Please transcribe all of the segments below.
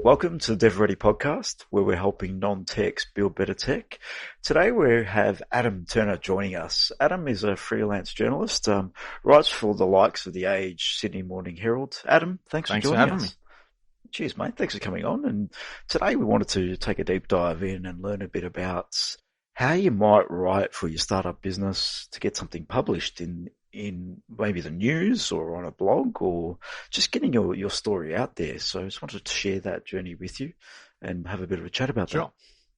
Welcome to the DevReady Podcast, where we're helping non-techs build better tech. Today we have Adam Turner joining us. Adam is a freelance journalist, writes for the likes of The Age, Sydney Morning Herald. Adam, thanks for joining us. Me. Cheers, mate. Thanks for coming on. And today we wanted to take a deep dive in and learn a bit about how you might write for your startup business to get something published in maybe the news or on a blog, or just getting your story out there. So I just wanted to share that journey with you and have a bit of a chat about that.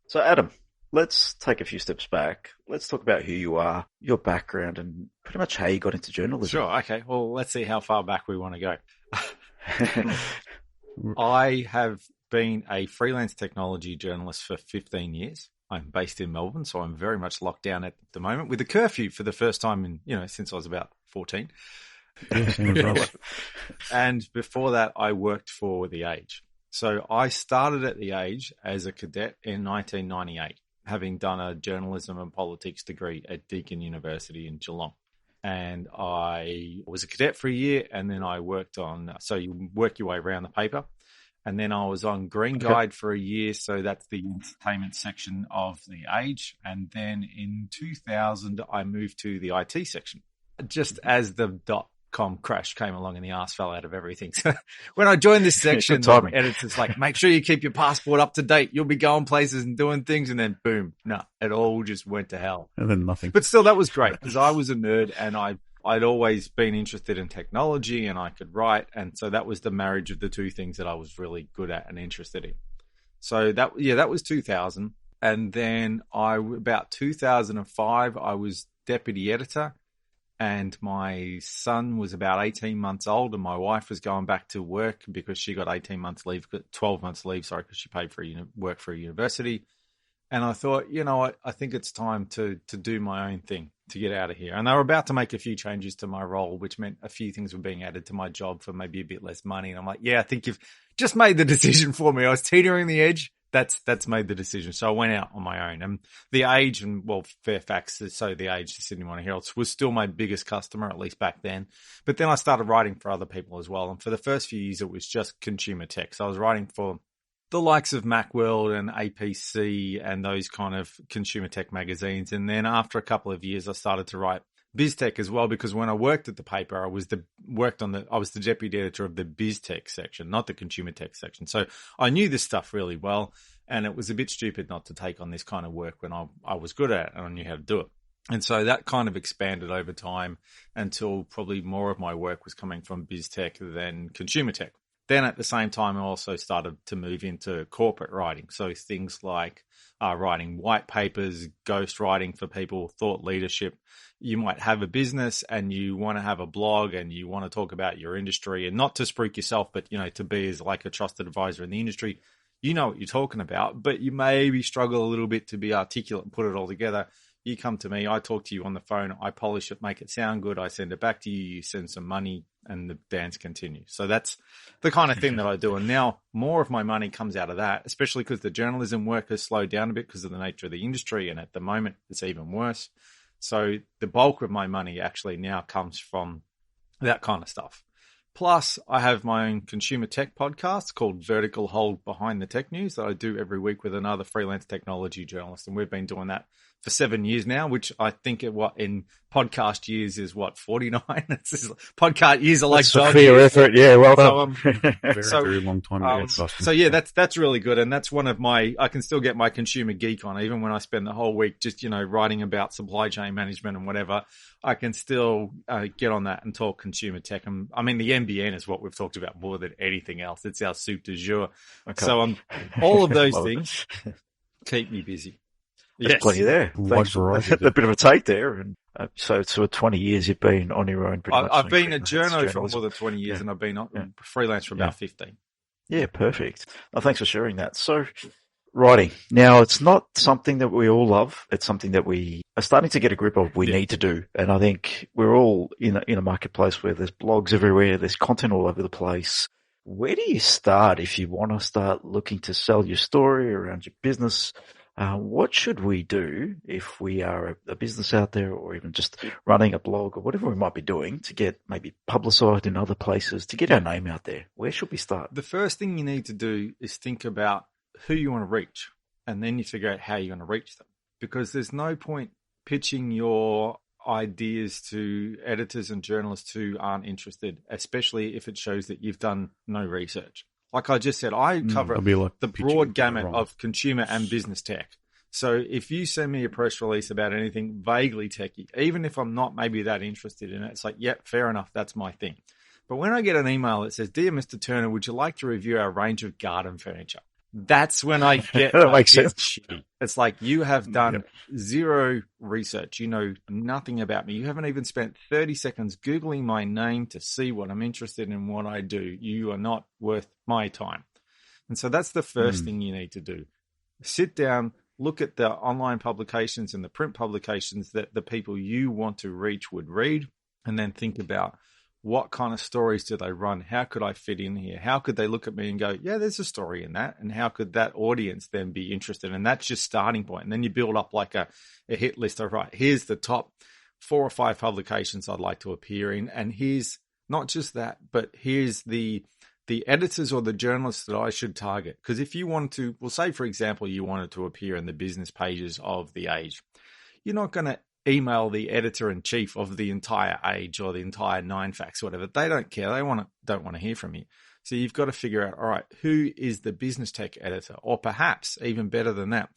So Adam, let's take a few steps back. Let's talk about who you are, your background, and pretty much how you got into journalism. Sure. Okay. Well, let's see how far back we want to go. I have been a freelance technology journalist for 15 years. I'm based in Melbourne, so I'm very much locked down at the moment with a curfew for the first time since I was about 14. And before that, I worked for The Age. So I started at The Age as a cadet in 1998, having done a journalism and politics degree at Deakin University in Geelong. And I was a cadet for a year, and then I worked so you work your way around the paper. And then I was on Green Guide for a year, so that's the entertainment section of The Age. And then in 2000, I moved to the IT section, just as the .com crash came along and the arse fell out of everything. So when I joined this section, the editor's like, make sure you keep your passport up to date. You'll be going places and doing things. And then boom, it all just went to hell. And then nothing. But still, that was great because I was a nerd and I'd always been interested in technology and I could write. And so that was the marriage of the two things that I was really good at and interested in. So that was 2000. And then about 2005, I was deputy editor and my son was about 18 months old and my wife was going back to work because she got 12 months leave, because she paid for work for a university. And I thought, you know what, I think it's time to do my own thing, to get out of here. And they were about to make a few changes to my role, which meant a few things were being added to my job for maybe a bit less money. And I'm like, yeah, I think you've just made the decision for me. I was teetering the edge. That's made the decision. So I went out on my own. And The Age Fairfax, so The Age, the Sydney Morning Herald, was still my biggest customer, at least back then. But then I started writing for other people as well. And for the first few years, it was just consumer tech. So I was writing for the likes of MacWorld and APC and those kind of consumer tech magazines. And then after a couple of years, I started to write biztech as well, because when I worked at the paper, I was the deputy editor of the biztech section, not the consumer tech section. So I knew this stuff really well, and it was a bit stupid not to take on this kind of work when I was good at it and I knew how to do it. And so that kind of expanded over time until probably more of my work was coming from biztech than consumer tech. Then at the same time, I also started to move into corporate writing. So things like writing white papers, ghost writing for people, thought leadership. You might have a business and you want to have a blog and you want to talk about your industry, and not to spruik yourself, but, to be as like a trusted advisor in the industry. You know what you're talking about, but you maybe struggle a little bit to be articulate and put it all together. You come to me, I talk to you on the phone, I polish it, make it sound good, I send it back to you, you send some money, and the dance continues. So that's the kind of thing that I do. And now more of my money comes out of that, especially because the journalism work has slowed down a bit because of the nature of the industry. And at the moment, it's even worse. So the bulk of my money actually now comes from that kind of stuff. Plus, I have my own consumer tech podcast called Vertical Hold Behind the Tech News that I do every week with another freelance technology journalist. And we've been doing that for 7 years now, which I think in podcast years is 49. Podcast years are like dog years. Effort. Yeah, well done. Very long time. So yeah, that's really good. And that's one of I can still get my consumer geek on, even when I spend the whole week just, writing about supply chain management and whatever. I can still get on that and talk consumer tech. And I mean, the NBN is what we've talked about more than anything else. It's our soup du jour. Okay. So all of those things keep me busy. There's plenty there. Thanks. A bit of a take there. And so 20 years you've been on your own. I've been a journo for more than 20 years, and I've been freelance for about 15. Yeah, perfect. Well, thanks for sharing that. So writing. Now, it's not something that we all love. It's something that we are starting to get a grip of. We need to do. And I think we're all in a marketplace where there's blogs everywhere. There's content all over the place. Where do you start if you want to start looking to sell your story around your business? What should we do if we are a business out there or even just running a blog or whatever we might be doing to get maybe publicised in other places, to get our name out there? Where should we start? The first thing you need to do is think about who you want to reach, and then you figure out how you're going to reach them. Because there's no point pitching your ideas to editors and journalists who aren't interested, especially if it shows that you've done no research. Like I just said, I cover the broad gamut of consumer and business tech. So if you send me a press release about anything vaguely techy, even if I'm not maybe that interested in it, it's like, yep, fair enough, that's my thing. But when I get an email that says, "Dear Mr. Turner, would you like to review our range of garden furniture?" That's when I get that makes sense. It's like, you have done zero research. You know nothing about me. You haven't even spent 30 seconds Googling my name to see what I'm interested in, what I do. You are not worth my time. And so that's the first thing you need to do. Sit down, look at the online publications and the print publications that the people you want to reach would read, and then think about, what kind of stories do they run? How could I fit in here? How could they look at me and go, yeah, there's a story in that? And how could that audience then be interested? And that's just starting point. And then you build up like a hit list of, right, here's the top 4 or 5 publications I'd like to appear in. And here's not just that, but here's the editors or the journalists that I should target. Because if you want to, well, say, for example, you wanted to appear in the business pages of The Age, you're not going to email the editor-in-chief of the entire Age or the entire Nine Facts, whatever. They don't care. They don't want to hear from you. So you've got to figure out, all right, who is the business tech editor? Or perhaps even better than that,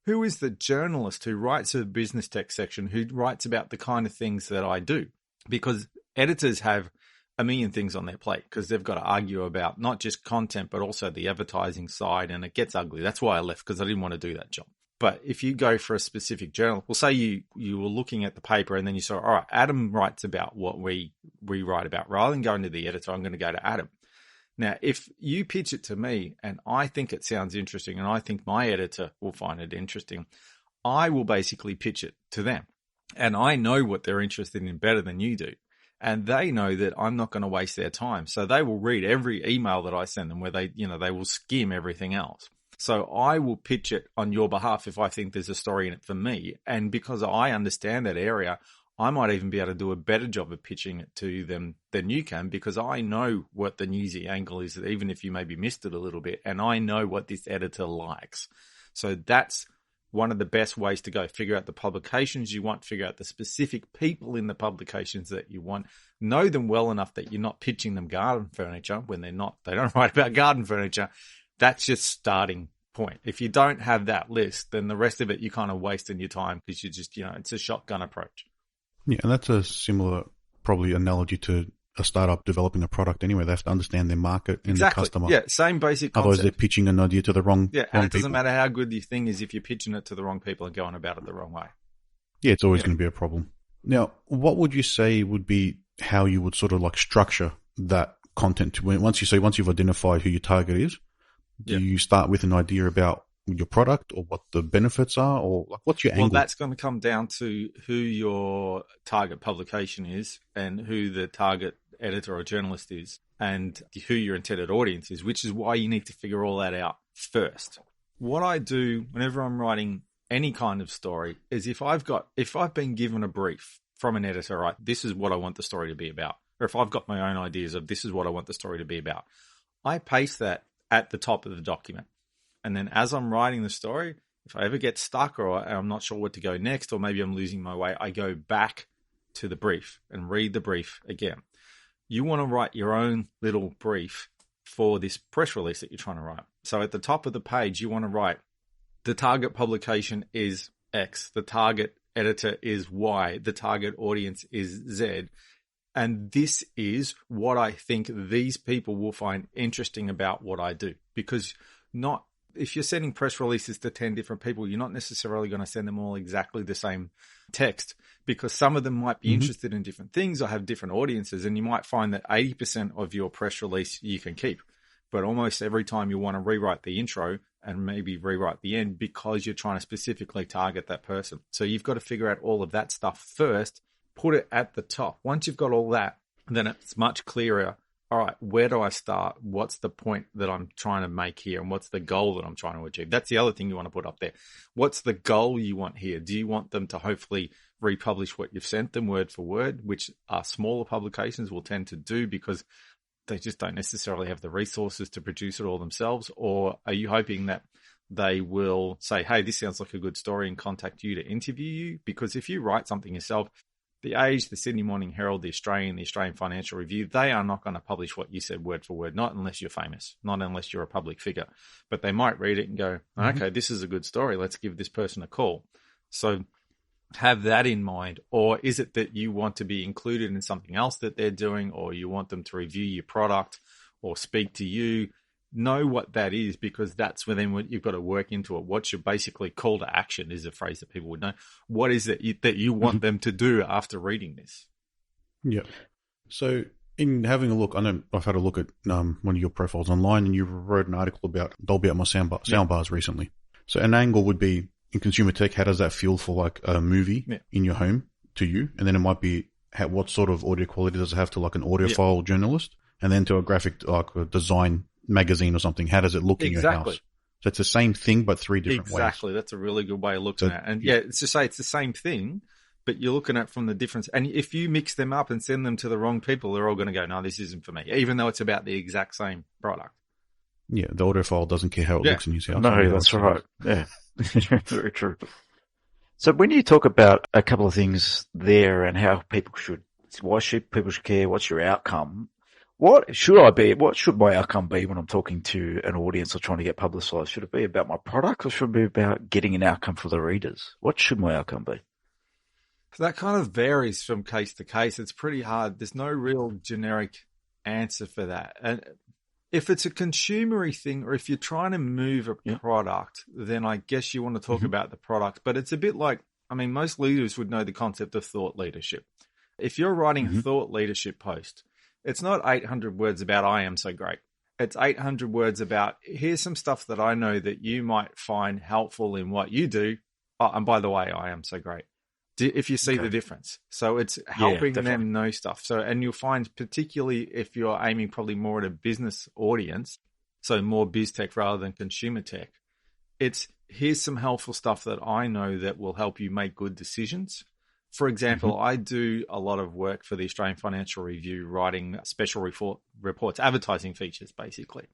who is the journalist who writes a business tech section, who writes about the kind of things that I do? Because editors have a million things on their plate because they've got to argue about not just content, but also the advertising side. And it gets ugly. That's why I left, because I didn't want to do that job. But if you go for a specific journal, well, say you were looking at the paper and then you saw, all right, Adam writes about what we write about. Rather than going to the editor, I'm going to go to Adam. Now, if you pitch it to me and I think it sounds interesting and I think my editor will find it interesting, I will basically pitch it to them. And I know what they're interested in better than you do. And they know that I'm not going to waste their time. So they will read every email that I send them where they will skim everything else. So I will pitch it on your behalf if I think there's a story in it for me. And because I understand that area, I might even be able to do a better job of pitching it to them than you can, because I know what the newsy angle is, even if you maybe missed it a little bit. And I know what this editor likes. So that's one of the best ways to go. Figure out the publications you want, figure out the specific people in the publications that you want, know them well enough that you're not pitching them garden furniture when they don't write about garden furniture. That's just starting point. If you don't have that list, then the rest of it, you're kind of wasting your time because you just, it's a shotgun approach. Yeah, and that's a similar probably analogy to a startup developing a product anyway. They have to understand their market and their customer. Yeah, same basic concept. Otherwise, they're pitching an idea to the wrong people. And it doesn't matter how good your thing is if you're pitching it to the wrong people and going about it the wrong way. Yeah, it's always going to be a problem. Now, what would you say would be how you would sort of like structure that content? Once you've identified who your target is, do you start with an idea about your product or what the benefits are, or like what's your angle? Well, that's going to come down to who your target publication is and who the target editor or journalist is and who your intended audience is, which is why you need to figure all that out first. What I do whenever I'm writing any kind of story is if I've been given a brief from an editor, right, this is what I want the story to be about, or if I've got my own ideas of this is what I want the story to be about, I paste that at the top of the document. And then as I'm writing the story, if I ever get stuck or I'm not sure what to go next, or maybe I'm losing my way, I go back to the brief and read the brief again. You want to write your own little brief for this press release that you're trying to write. So at the top of the page, you want to write, the target publication is X, the target editor is Y, the target audience is Z. And this is what I think these people will find interesting about what I do. Because if you're sending press releases to 10 different people, you're not necessarily going to send them all exactly the same text, because some of them might be interested in different things or have different audiences. And you might find that 80% of your press release you can keep. But almost every time you want to rewrite the intro and maybe rewrite the end because you're trying to specifically target that person. So you've got to figure out all of that stuff first. Put it at the top. Once you've got all that, then it's much clearer all right, where do I start? What's the point that I'm trying to make here? And what's the goal that I'm trying to achieve? That's the other thing you want to put up there. What's the goal you want here? Do you want them to hopefully republish what you've sent them word for word, which smaller publications will tend to do because they just don't necessarily have the resources to produce it all themselves? Or are you hoping that they will say, hey, this sounds like a good story and contact you to interview you? Because if you write something yourself, the Age, the Sydney Morning Herald, the Australian Financial Review, they are not going to publish what you said word for word, not unless you're famous, not unless you're a public figure. But they might read it and go, okay, this is a good story. Let's give this person a call. So have that in mind. Or is it that you want to be included in something else that they're doing, or you want them to review your product or speak to you? Know what that is, because that's when then you've got to work into it. What's your basically call to action is a phrase that people would know. What is it that you want them to do after reading this? Yeah. So in having a look, I know I've had a look at one of your profiles online, and you wrote an article about Dolby Atmos soundbars recently. So an angle would be, in consumer tech, how does that feel for like a movie in your home to you? And then it might be, what sort of audio quality does it have to like an audiophile journalist? And then to a graphic, like a design magazine or something, how does it look in your house? So it's the same thing, but three different ways. Exactly. That's a really good way of looking at it. And it's to say it's the same thing, but you're looking at it from the difference. And if you mix them up and send them to the wrong people, they're all going to go, no, this isn't for me, even though it's about the exact same product. Yeah. The audiophile doesn't care how it looks in his house. No, that's right. Yeah. Very true. So when you talk about a couple of things there and how people why should people care? What's your outcome? What should my outcome be when I'm talking to an audience or trying to get publicized? Should it be about my product, or should it be about getting an outcome for the readers? What should my outcome be? So that kind of varies from case to case. It's pretty hard. There's no real generic answer for that. And if it's a consumery thing, or if you're trying to move a product, then I guess you want to talk about the product. But it's a bit like, most leaders would know the concept of thought leadership. If you're writing a thought leadership post, it's not 800 words about I am so great. It's 800 words about, here's some stuff that I know that you might find helpful in what you do. Oh, and by the way, I am so great. If you see the difference. So it's helping them know stuff. So, and you'll find, particularly if you're aiming probably more at a business audience, so more biz tech rather than consumer tech, it's here's some helpful stuff that I know that will help you make good decisions. For example, I do a lot of work for the Australian Financial Review, writing special reports, advertising features, basically.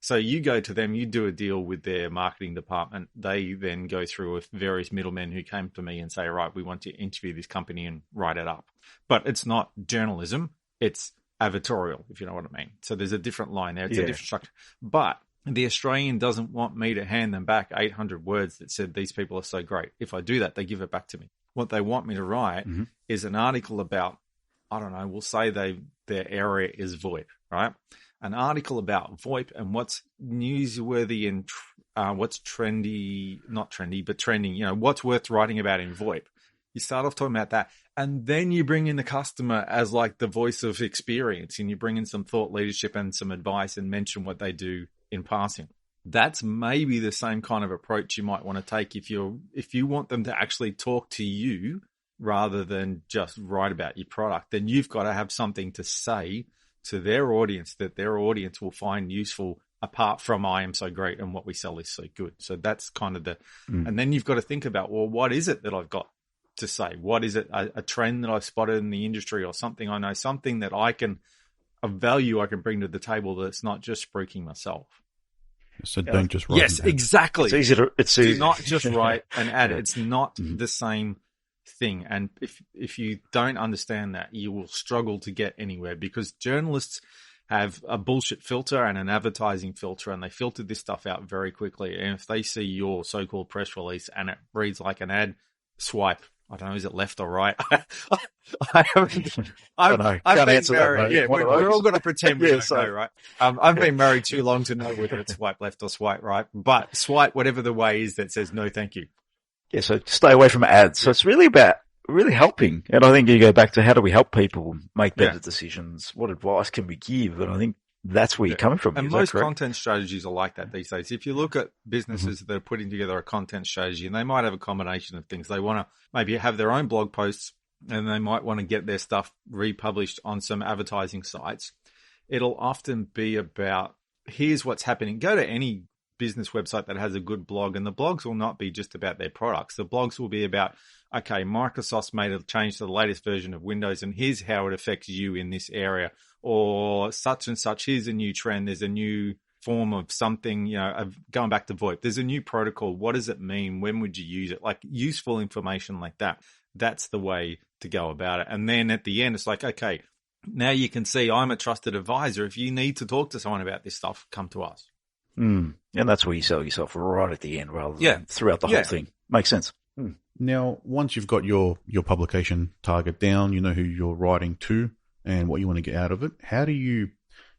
So you go to them, you do a deal with their marketing department. They then go through with various middlemen who came to me and say, right, we want to interview this company and write it up. But it's not journalism, it's advertorial, if you know what I mean. So there's a different line there. It's a different structure. But the Australian doesn't want me to hand them back 800 words that said these people are so great. If I do that, they give it back to me. What they want me to write is an article about, I don't know, we'll say their area is VoIP, right? An article about VoIP and what's newsworthy and what's trendy, not trendy, but trending, what's worth writing about in VoIP. You start off talking about that, and then you bring in the customer as like the voice of experience, and you bring in some thought leadership and some advice and mention what they do in passing. That's maybe the same kind of approach you might want to take if you want them to actually talk to you rather than just write about your product. Then you've got to have something to say to their audience that their audience will find useful, apart from I am so great and what we sell is so good. So that's kind of and then you've got to think about, well, what is it that I've got to say? What is it, a trend that I've spotted in the industry, or something I know, something that a value I can bring to the table that's not just spruiking myself. So don't just write. Yes, exactly. It's easy. Do not just write an ad. It's not the same thing. And if you don't understand that, you will struggle to get anywhere, because journalists have a bullshit filter and an advertising filter, and they filter this stuff out very quickly. And if they see your so-called press release and it reads like an ad, swipe. I don't know, is it left or right? I can't answer that. Yeah, we're all going to pretend we don't know, right? I've been married too long to know whether it's swipe left or swipe right. But swipe whatever the way is that says no, thank you. Yeah, so stay away from ads. So it's really about really helping. And I think you go back to, how do we help people make better decisions? What advice can we give? And I think that's where you're coming from. And most content strategies are like that these days. If you look at businesses that are putting together a content strategy, and they might have a combination of things. They want to maybe have their own blog posts, and they might want to get their stuff republished on some advertising sites. it'll often be about, here's what's happening. Go to any business website that has a good blog, and the blogs will not be just about their products. The blogs will be about, okay, Microsoft's made a change to the latest version of Windows, and here's how it affects you in this area, or such and such. Here's a new trend. There's a new form of something, of going back to VoIP. There's a new protocol. What does it mean? When would you use it? Like useful information like that. That's the way to go about it. And then at the end, it's like, okay, now you can see I'm a trusted advisor. If you need to talk to someone about this stuff, come to us. And that's where you sell yourself right at the end rather than throughout the whole thing. Makes sense. Now, once you've got your publication target down, you know who you're writing to and what you want to get out of it, how do you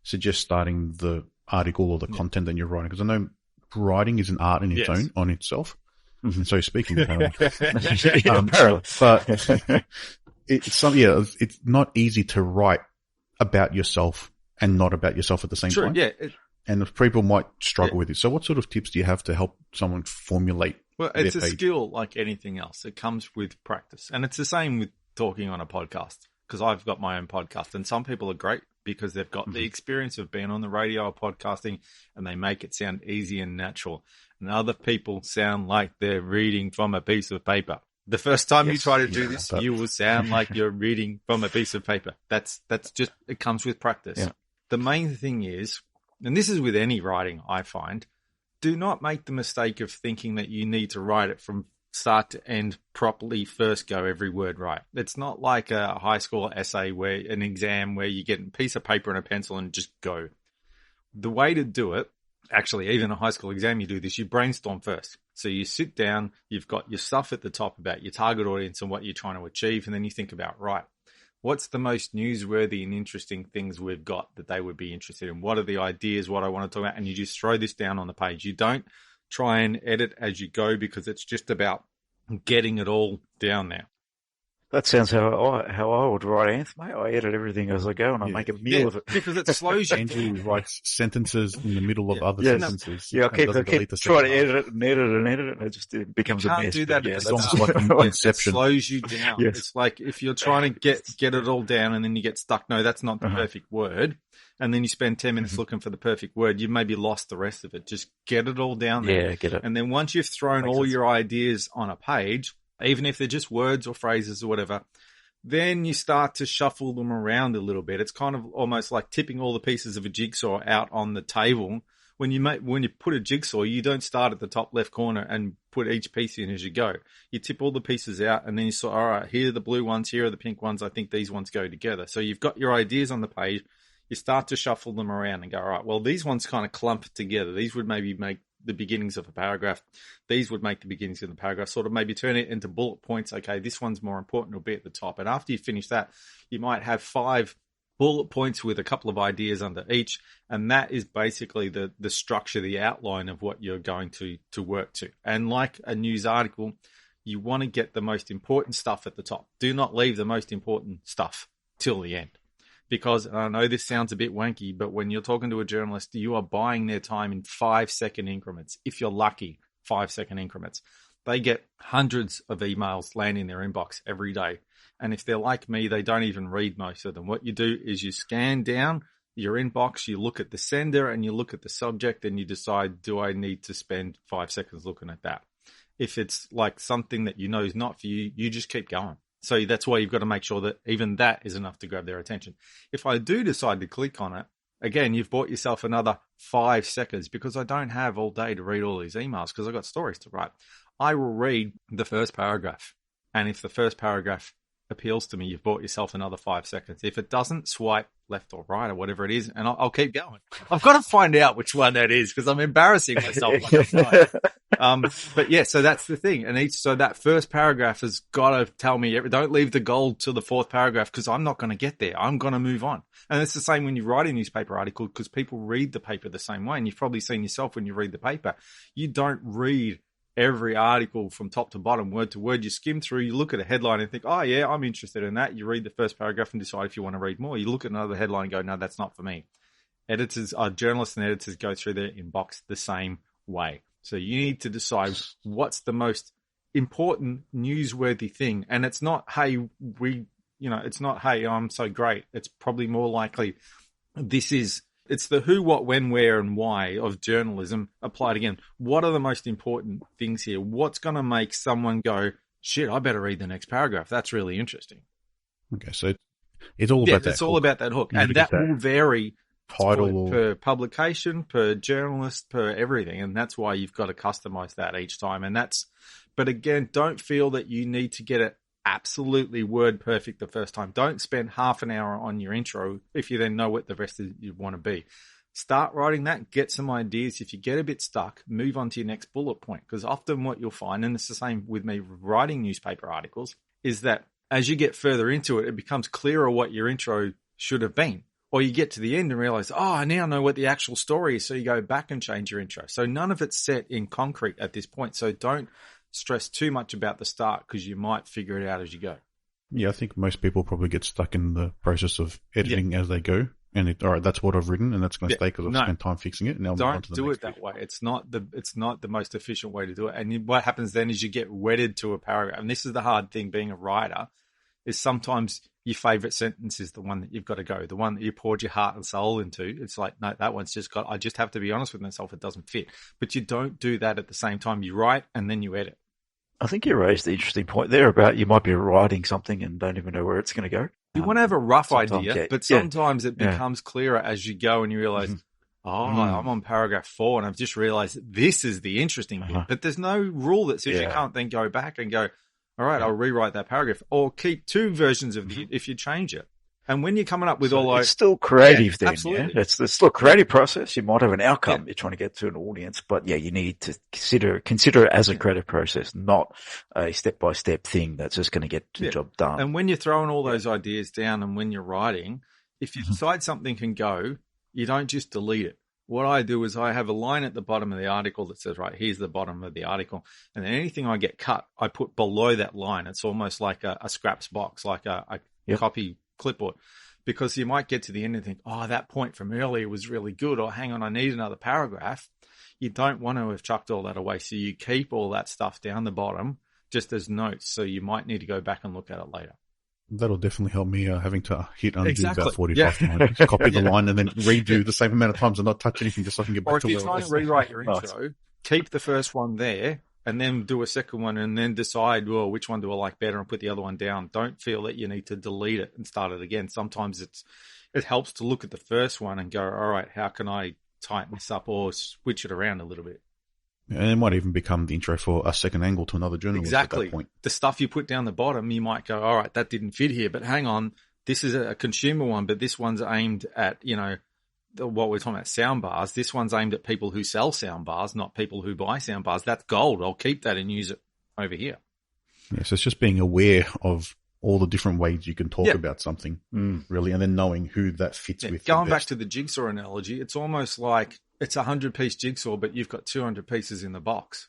suggest starting the article or the content that you're writing? Because I know writing is an art in its own, on itself. Mm-hmm. So speaking of but it's not easy to write about yourself and not about yourself at the same time. Yeah. And people might struggle with it. So what sort of tips do you have to help someone formulate? Well, it's a skill like anything else. It comes with practice. And it's the same with talking on a podcast, because I've got my own podcast, and some people are great because they've got the experience of being on the radio or podcasting, and they make it sound easy and natural. And other people sound like they're reading from a piece of paper. The first time you try to do this, you will sound like you're reading from a piece of paper. That's just, it comes with practice. Yeah. The main thing is, and this is with any writing, I find, do not make the mistake of thinking that you need to write it from start to end properly, first go, every word right. It's not like a high school essay an exam where you get a piece of paper and a pencil and just go. The way to do it, actually, even a high school exam, you do this, you brainstorm first. So you sit down, you've got your stuff at the top about your target audience and what you're trying to achieve, and then you think about, right, what's the most newsworthy and interesting things we've got that they would be interested in? What are the ideas, what I want to talk about? And you just throw this down on the page. You don't try and edit as you go, because it's just about getting it all down there. That sounds how I would write, Anth, mate. I edit everything as I go, and I make a meal of it. Because it slows you. Andrew writes sentences in the middle of other sentences. Yeah, I keep trying to edit it, and it just becomes a mess. Can't do that. It's almost like an inception. It slows you down. Yes. It's like if you're trying to get it all down, and then you get stuck. No, that's not the perfect word. And then you spend 10 minutes looking for the perfect word. You've maybe lost the rest of it. Just get it all down there. Yeah, get it. And then once you've thrown all your ideas on a page, even if they're just words or phrases or whatever, then you start to shuffle them around a little bit. It's kind of almost like tipping all the pieces of a jigsaw out on the table. When you put a jigsaw, you don't start at the top left corner and put each piece in as you go. You tip all the pieces out, and then you say, all right, here are the blue ones, here are the pink ones. I think these ones go together. So you've got your ideas on the page. You start to shuffle them around and go, all right, well, these ones kind of clump together. These would maybe make the beginnings of a paragraph. These would make the beginnings of the paragraph, sort of maybe turn it into bullet points. Okay, this one's more important, will be at the top. And after you finish that, you might have 5 bullet points with a couple of ideas under each. And that is basically the structure, the outline of what you're going to work to. And like a news article, you want to get the most important stuff at the top. Do not leave the most important stuff till the end. Because I know this sounds a bit wanky, but when you're talking to a journalist, you are buying their time in 5-second increments. If you're lucky, 5-second increments. They get hundreds of emails land in their inbox every day. And if they're like me, they don't even read most of them. What you do is you scan down your inbox, you look at the sender and you look at the subject, and you decide, do I need to spend 5 seconds looking at that? If it's like something that you know is not for you, you just keep going. So that's why you've got to make sure that even that is enough to grab their attention. If I do decide to click on it, again, you've bought yourself another 5 seconds, because I don't have all day to read all these emails because I've got stories to write. I will read the first paragraph. And if the first paragraph appeals to me, you've bought yourself another 5 seconds. If it doesn't, swipe left or right or whatever it is, and I'll keep going. I've got to find out which one that is because I'm embarrassing myself. But yeah, so that's the thing. And so that first paragraph has got to tell me, don't leave the gold to the 4th paragraph, because I'm not going to get there. I'm going to move on. And it's the same when you write a newspaper article, because people read the paper the same way. And you've probably seen yourself when you read the paper. You don't read every article from top to bottom, word to word. You skim through, you look at a headline and think, oh yeah, I'm interested in that. You read the first paragraph and decide if you want to read more. You look at another headline and go, no, that's not for me. Journalists and editors go through their inbox the same way. So you need to decide what's the most important newsworthy thing. And it's not, hey, it's not, hey, I'm so great. It's probably more likely, It's the who, what, when, where, and why of journalism applied again. What are the most important things here? What's going to make someone go, shit, I better read the next paragraph. That's really interesting. Okay, so it's all about that. It's all about that hook. And that will vary title per publication, per journalist, per everything. And that's why you've got to customize that each time. But again, don't feel that you need to get it absolutely word perfect the first time. Don't spend half an hour on your intro if you then know what the rest of you want to be. Start writing that, get some ideas. If you get a bit stuck, move on to your next bullet point. Because often what you'll find, and it's the same with me writing newspaper articles, is that as you get further into it, it becomes clearer what your intro should have been. Or you get to the end and realize, oh, I now know what the actual story is. So you go back and change your intro. So none of it's set in concrete at this point. So don't stress too much about the start because you might figure it out as you go. Yeah, I think most people probably get stuck in the process of editing as they go. And all right, that's what I've written, and that's going to stay because I've spent time fixing it. Now don't do it that way. It's not the most efficient way to do it. And what happens then is you get wedded to a paragraph. And this is the hard thing being a writer, is sometimes your favorite sentence is the one that you've got to go, the one that you poured your heart and soul into. It's like, no, that one's I just have to be honest with myself. It doesn't fit. But you don't do that at the same time. You write and then you edit. I think you raised the interesting point there about you might be writing something and don't even know where it's going to go. You want to have a rough idea, but sometimes it becomes clearer as you go and you realize, I'm on paragraph 4 and I've just realized this is the interesting bit. But there's no rule that says you can't then go back and go, all right, I'll rewrite that paragraph, or keep 2 versions of it if you change it. And when you're coming up with it's still creative then. Absolutely. Yeah? It's still a creative process. You might have an outcome you're trying to get to an audience, but you need to consider it as a creative process, not a step-by-step thing that's just going to get the job done. And when you're throwing all those ideas down and when you're writing, if you decide something can go, you don't just delete it. What I do is I have a line at the bottom of the article that says, right, here's the bottom of the article. And then anything I get cut, I put below that line. It's almost like a scraps box, like a copy clipboard, because you might get to the end and think, oh, that point from earlier was really good, or hang on, I need another paragraph. You don't want to have chucked all that away. So you keep all that stuff down the bottom just as notes. So you might need to go back and look at it later. That'll definitely help me having to hit undo about 45 times, copy the line and then redo the same amount of times and not touch anything just so I can get back to where it was. Or if you're trying to rewrite your intro, keep the first one there and then do a second one and then decide, well, which one do I like better and put the other one down. Don't feel that you need to delete it and start it again. Sometimes it helps to look at the first one and go, all right, how can I tighten this up or switch it around a little bit? And it might even become the intro for a second angle to another journalist at that point. The stuff you put down the bottom, you might go, all right, that didn't fit here, but hang on, this is a consumer one, but this one's aimed at, what we're talking about, sound bars. This one's aimed at people who sell sound bars, not people who buy sound bars. That's gold. I'll keep that and use it over here. Yeah, so it's just being aware of all the different ways you can talk about something, really, and then knowing who that fits with. Going back to the jigsaw analogy, it's almost like it's a 100-piece jigsaw, but you've got 200 pieces in the box.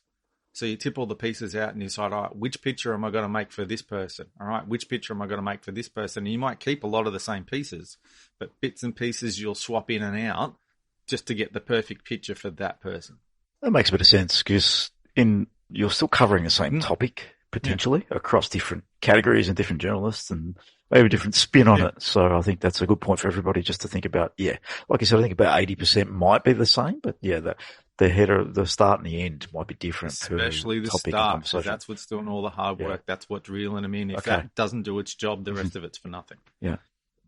So you tip all the pieces out and you decide, all right, which picture am I going to make for this person? All right, which picture am I going to make for this person? And you might keep a lot of the same pieces, but bits and pieces you'll swap in and out just to get the perfect picture for that person. That makes a bit of sense because you're still covering the same topic potentially across different categories and different journalists and maybe a different spin on it. So I think that's a good point for everybody just to think about. Yeah, like I said, I think about 80% might be the same, but the header, the start and the end might be different. Especially the start, so that's what's doing all the hard work. That's what's reeling them in. If that doesn't do its job, the rest of it's for nothing. Yeah,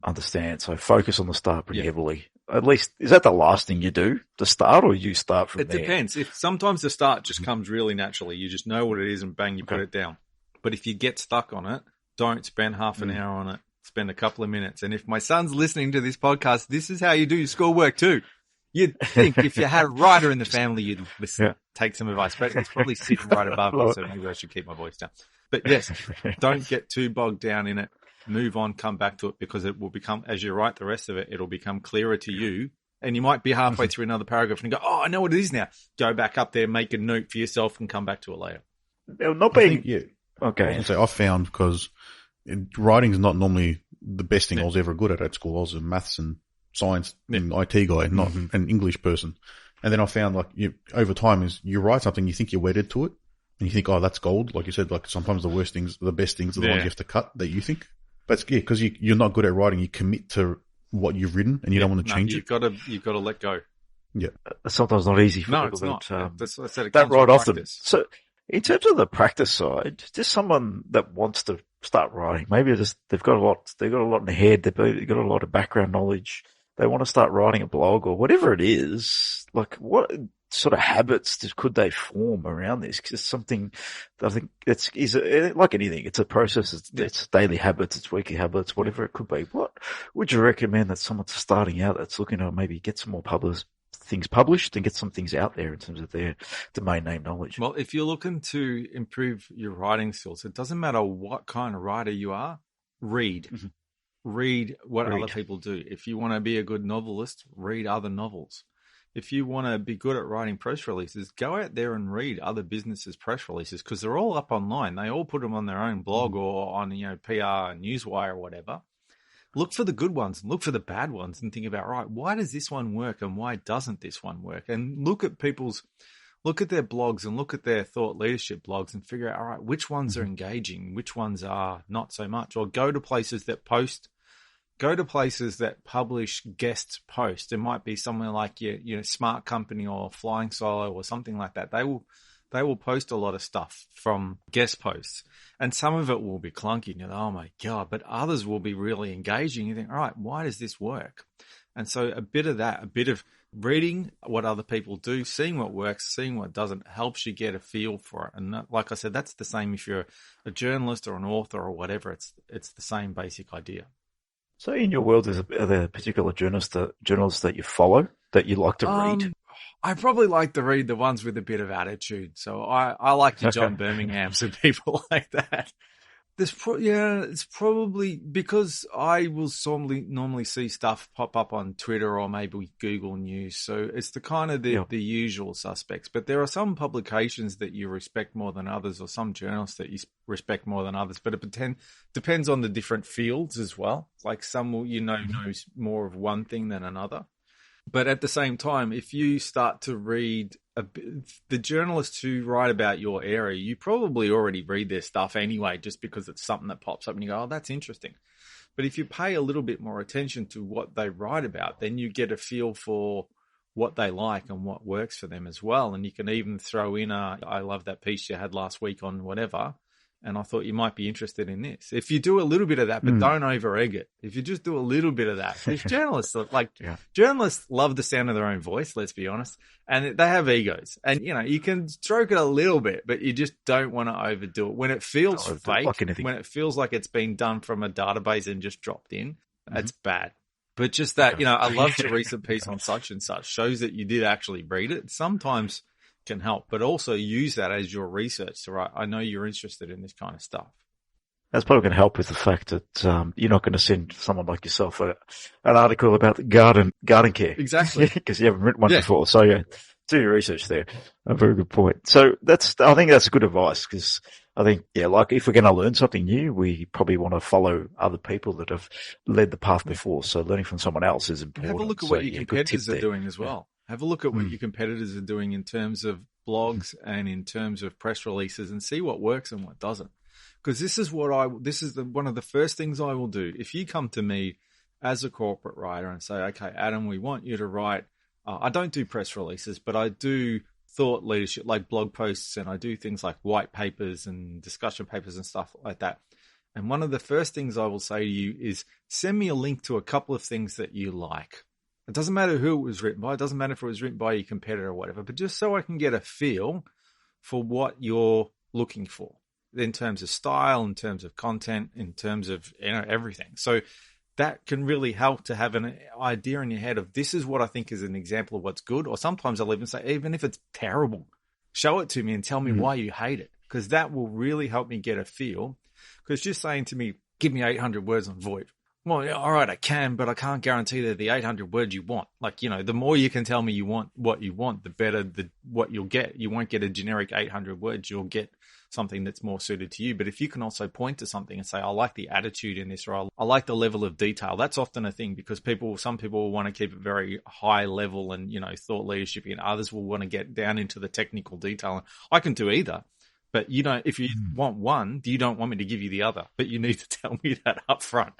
understand. So focus on the start pretty heavily. At least, is that the last thing you do, the start, or you start from there? It depends. If sometimes the start just comes really naturally. You just know what it is and bang, you put it down. But if you get stuck on it, don't spend half an hour on it. Spend a couple of minutes. And if my son's listening to this podcast, this is how you do your schoolwork too. You'd think if you had a writer in the family, you'd listen, take some advice. But it's probably sitting right above me, so maybe I should keep my voice down. But yes, don't get too bogged down in it. Move on, come back to it, because it will become, as you write the rest of it, it'll become clearer to you. And you might be halfway through another paragraph and go, oh, I know what it is now. Go back up there, make a note for yourself and come back to it later. Not being... Okay. So I've found, because writing is not normally the best thing I was ever good at school. I was a maths and science and IT guy, not an English person. And then I found, like, over time is you write something, you think you're wedded to it, and you think, oh, that's gold. Like you said, like sometimes the best things are the ones you have to cut that you think. But because you're not good at writing, you commit to what you've written and you don't want to change it. You've got to let go. Yeah. It's sometimes not easy for No, people it's not. That's what I said. that write off them. So in terms of the practice side, just someone that wants to start writing, maybe they've got a lot in their head, they've got a lot of background knowledge, they want to start writing a blog or whatever it is, like what sort of habits could they form around this? Because it's something that I think is like anything. It's a process. It's daily habits. It's weekly habits, whatever it could be. What would you recommend that someone's starting out that's looking to maybe get some more things published and get some things out there in terms of their domain name knowledge? Well, if you're looking to improve your writing skills, it doesn't matter what kind of writer you are, read. Mm-hmm. Read what other people do. If you want to be a good novelist, read other novels. If you want to be good at writing press releases, go out there and read other businesses' press releases because they're all up online. They all put them on their own blog or on, PR, Newswire or whatever. Look for the good ones and look for the bad ones and think about, right, why does this one work and why doesn't this one work? And look at their blogs and look at their thought leadership blogs and figure out, all right, which ones are engaging, which ones are not so much, or go to places that publish guest posts. It might be somewhere like your Smart Company or Flying Solo or something like that. They will post a lot of stuff from guest posts, and some of it will be clunky. Oh my God! But others will be really engaging. You think, all right, why does this work? And so a bit of reading what other people do, seeing what works, seeing what doesn't, helps you get a feel for it. And like I said, that's the same if you're a journalist or an author or whatever. It's the same basic idea. So in your world, are there particular journalists that you follow that you like to read? I probably like to read the ones with a bit of attitude. So I like your John Birminghams and people like that. It's probably because I will normally see stuff pop up on Twitter or maybe Google News. So it's the kind of the usual suspects. But there are some publications that you respect more than others, or some journalists that you respect more than others. But it depends on the different fields as well. Like some will, knows more of one thing than another. But at the same time, if you start to read the journalists who write about your area, you probably already read their stuff anyway, just because it's something that pops up and you go, oh, that's interesting. But if you pay a little bit more attention to what they write about, then you get a feel for what they like and what works for them as well. And you can even throw in I love that piece you had last week on whatever, and I thought you might be interested in this. If you do a little bit of that, but don't over-egg it. If you just do a little bit of that. If journalists journalists love the sound of their own voice, let's be honest, and they have egos. And, you can stroke it a little bit, but you just don't want to overdo it. When it feels fake, when it feels like it's been done from a database and just dropped in, that's bad. But just that, I loved your recent piece on such and such, shows that you did actually read it. Sometimes can help, but also use that as your research. So, right, I know you're interested in this kind of stuff. That's probably going to help with the fact that you're not going to send someone like yourself an article about garden care. Exactly. Because you haven't written one before. So, do your research there. A very good point. So I think that's good advice, because I think, like if we're going to learn something new, we probably want to follow other people that have led the path before. So learning from someone else is important. Have a look at what your competitors are doing as well. Have a look at what your competitors are doing in terms of blogs and in terms of press releases, and see what works and what doesn't. Because this is one of the first things I will do. If you come to me as a corporate writer and say, okay, Adam, we want you to write, I don't do press releases, but I do thought leadership, like blog posts, and I do things like white papers and discussion papers and stuff like that. And one of the first things I will say to you is send me a link to a couple of things that you like. It doesn't matter who it was written by. It doesn't matter if it was written by your competitor or whatever, but just so I can get a feel for what you're looking for in terms of style, in terms of content, in terms of everything. So that can really help to have an idea in your head of, this is what I think is an example of what's good. Or sometimes I'll even say, even if it's terrible, show it to me and tell me why you hate it, because that will really help me get a feel. Because just saying to me, give me 800 words on VoIP. Well, all right, I can, but I can't guarantee they're the 800 words you want. Like, the more you can tell me what you want, the better what you'll get. You won't get a generic 800 words. You'll get something that's more suited to you. But if you can also point to something and say, I like the attitude in this, or I like the level of detail, that's often a thing, because some people will want to keep it very high level and, thought leadership, and others will want to get down into the technical detail. And I can do either. But if you want one, you don't want me to give you the other, but you need to tell me that up front.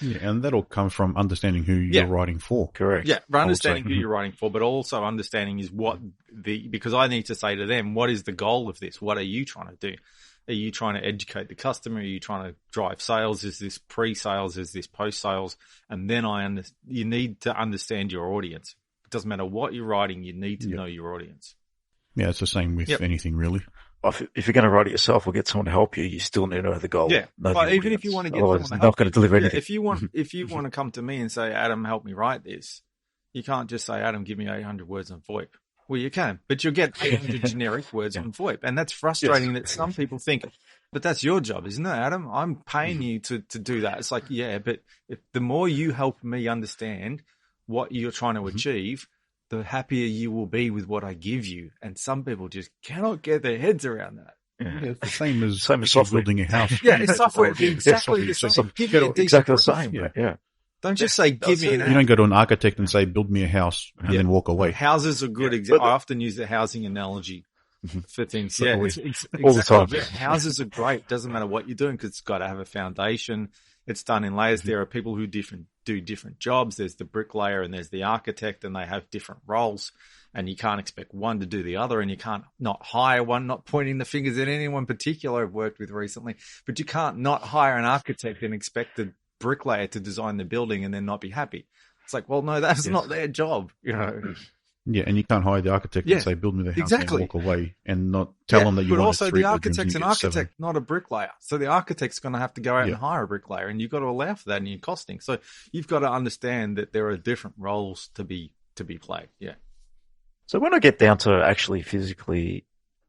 Yeah, and that'll come from understanding who you're writing for. Correct. Yeah, understanding who you're writing for, but also understanding is because I need to say to them, what is the goal of this? What are you trying to do? Are you trying to educate the customer? Are you trying to drive sales? Is this pre-sales? Is this post-sales? And then you need to understand your audience. It doesn't matter what you're writing, you need to know your audience. Yeah, it's the same with anything, really. If you're going to write it yourself or get someone to help you, you still need to know the goal. Yeah, but even if you want to get someone to help not going to deliver anything. If you want to come to me and say, Adam, help me write this, you can't just say, Adam, give me 800 words on VoIP. Well, you can, but you'll get 800 generic words on VoIP. And that's frustrating that some people think, but that's your job, isn't it, Adam? I'm paying you to do that. It's like, yeah, but the more you help me understand what you're trying to achieve, the happier you will be with what I give you. And some people just cannot get their heads around that. Yeah, it's the same as software. Building a house. Yeah, it's software. Exactly the same. Exactly the same. Yeah. Don't just say, give me an house. You don't go to an architect and say, build me a house and then walk away. Houses are good example. I often use the housing analogy for things. Yeah, all the time. Houses are great. Doesn't matter what you're doing because it's got to have a foundation. It's done in layers. There are people who do different jobs. There's the bricklayer and there's the architect, and they have different roles. And you can't expect one to do the other, and you can't not hire one, not pointing the fingers at anyone particular I've worked with recently, but you can't not hire an architect and expect the bricklayer to design the building and then not be happy. It's like, well, no, that's not their job, you know. Yeah, and you can't hire the architect and say, build me the house and walk away and not tell them that you want But also the architect's an architect, not a bricklayer. So the architect's going to have to go out and hire a bricklayer, and you've got to allow for that in your costing. So you've got to understand that there are different roles to be played. Yeah. So when I get down to actually physically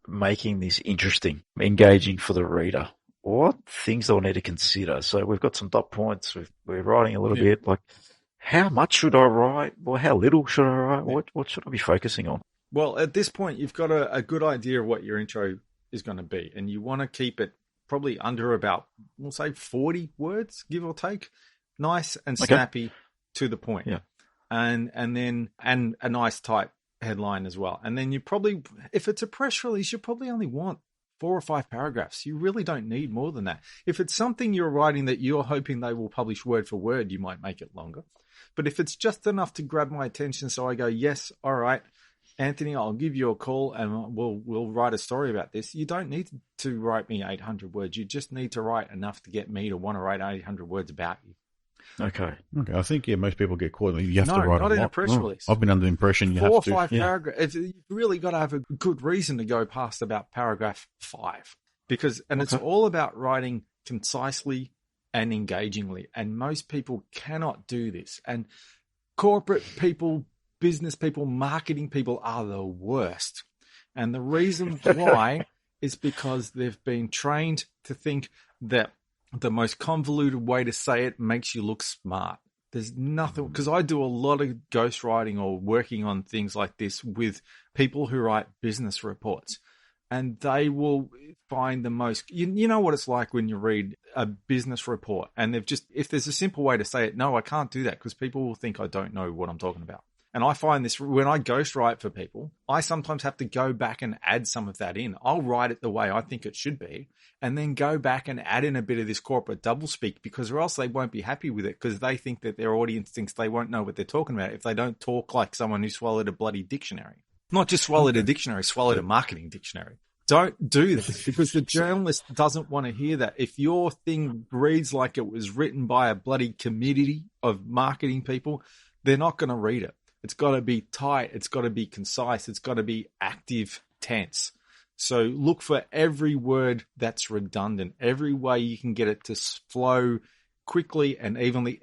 making this interesting, engaging for the reader, what things do I need to consider? So we've got some dot points. We're writing a little bit. Like, how much should I write? Or how little should I write? What should I be focusing on? Well, at this point, you've got a good idea of what your intro is going to be, and you want to keep it probably under about, we'll say 40 words, give or take. Nice and snappy to the point. Yeah. And a nice type headline as well. And then you probably, if it's a press release, you probably only want 4 or 5 paragraphs. You really don't need more than that. If it's something you're writing that you're hoping they will publish word for word, you might make it longer. But if it's just enough to grab my attention, so I go, yes, all right, Anthony, I'll give you a call and we'll write a story about this. You don't need to write me 800 words. You just need to write enough to get me to want to write 800 words about you. Okay. I think, most people get caught. You have to write not in a press release. I've been under the impression you 4 have to. 4 or 5 paragraphs. You've really got to have a good reason to go past about paragraph 5 it's all about writing concisely and engagingly. And most people cannot do this. And corporate people, business people, marketing people are the worst. And the reason why is because they've been trained to think that the most convoluted way to say it makes you look smart. There's nothing, because I do a lot of ghostwriting or working on things like this with people who write business reports, and they will find the most, you know what it's like when you read a business report and if there's a simple way to say it, no, I can't do that because people will think I don't know what I'm talking about. And I find this when I ghostwrite for people, I sometimes have to go back and add some of that in. I'll write it the way I think it should be and then go back and add in a bit of this corporate doublespeak because or else they won't be happy with it because they think that their audience thinks they won't know what they're talking about if they don't talk like someone who swallowed a bloody dictionary. Not just swallowed a dictionary, swallowed a marketing dictionary. Don't do that because the journalist doesn't want to hear that. If your thing reads like it was written by a bloody committee of marketing people, they're not going to read it. It's got to be tight. It's got to be concise. It's got to be active tense. So look for every word that's redundant, every way you can get it to flow quickly and evenly.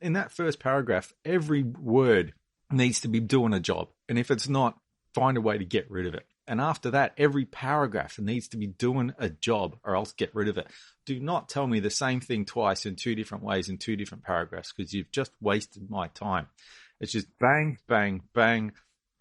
In that first paragraph, every word needs to be doing a job. And if it's not, find a way to get rid of it. And after that, every paragraph needs to be doing a job or else get rid of it. Do not tell me the same thing twice in 2 different ways in 2 different paragraphs because you've just wasted my time. It's just bang, bang, bang.